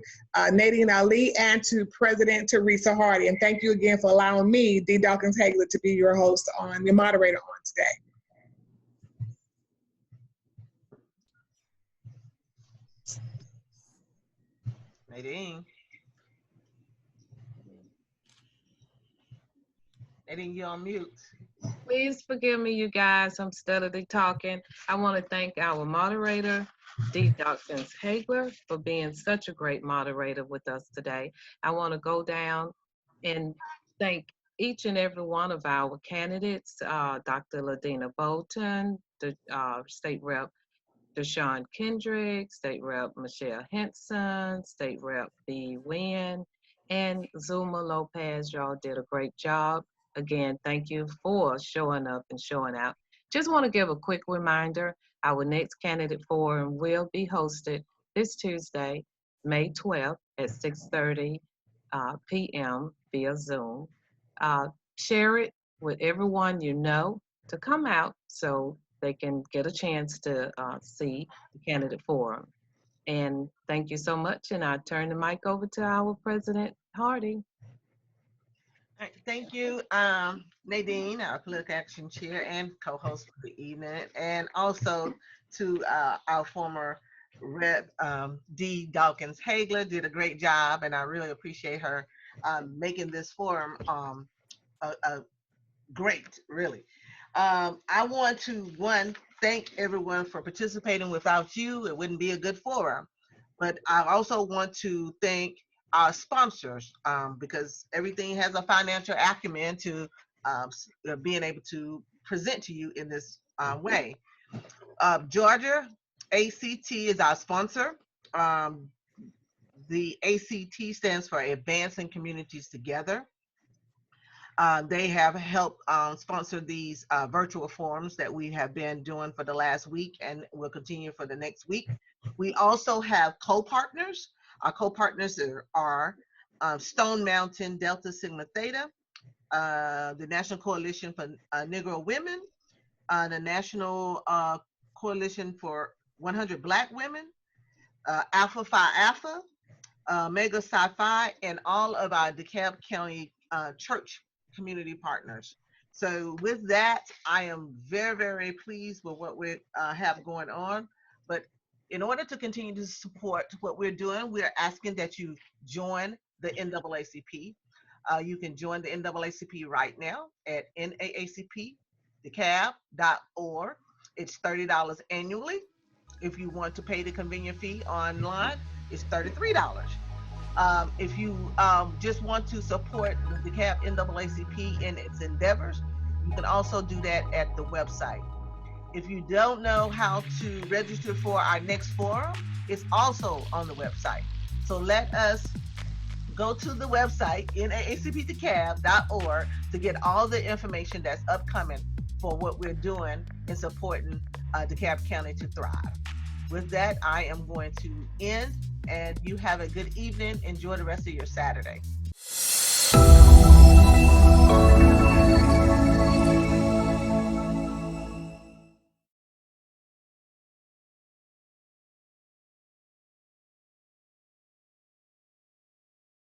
Nadine Ali and to President Teresa Hardy. And thank you again for allowing me, D. Dawkins-Haigler, to be your host on, your moderator on today. Nadine. Nadine, you're on mute. Please forgive me, you guys. I'm steadily talking. I want to thank our moderator, Dawkins-Haigler, for being such a great moderator with us today. I want to go down and thank each and every one of our candidates, Dr. LaDena Bolton, the State Rep Dar'Shun Kendrick, State Rep Michele Henson, State Rep Nguyen, and Zulma Lopez. Y'all did a great job. Again, thank you for showing up and showing out. Just want to give a quick reminder, our next candidate forum will be hosted this Tuesday, May 12th at 6:30 p.m. via Zoom. Share it with everyone you know to come out so they can get a chance to see the candidate forum. And thank you so much. And I turn the mic over to our President Hardy. All right, thank you, Nadine, our Political Action Chair and co-host for the evening, and also to our former Rep D. Dawkins-Haigler, did a great job, and I really appreciate her making this forum great, really. I want to, thank everyone for participating. Without you, it wouldn't be a good forum. But I also want to thank our sponsors because everything has a financial acumen to being able to present to you in this way. Georgia ACT is our sponsor. The ACT stands for Advancing Communities Together. They have helped sponsor these virtual forums that we have been doing for the last week and will continue for the next week. We also have co-partners. Our co-partners are Stone Mountain Delta Sigma Theta, the National Coalition for Negro Women, the National Coalition for 100 Black Women, Alpha Phi Alpha, Mega Psi Phi, and all of our DeKalb County church community partners. So with that, I am very, very pleased with what we have going on. But in order to continue to support what we're doing, we're asking that you join the NAACP. You can join the NAACP right now at naacpdekalb.org. It's $30 annually. If you want to pay the convenient fee online, it's $33. If you just want to support the DeKalb NAACP in its endeavors, you can also do that at the website. If you don't know how to register for our next forum, it's also on the website. So let us go to the website, naacpdekalb.org, to get all the information that's upcoming for what we're doing in supporting DeKalb County to thrive. With that, I am going to end, and you have a good evening. Enjoy the rest of your Saturday.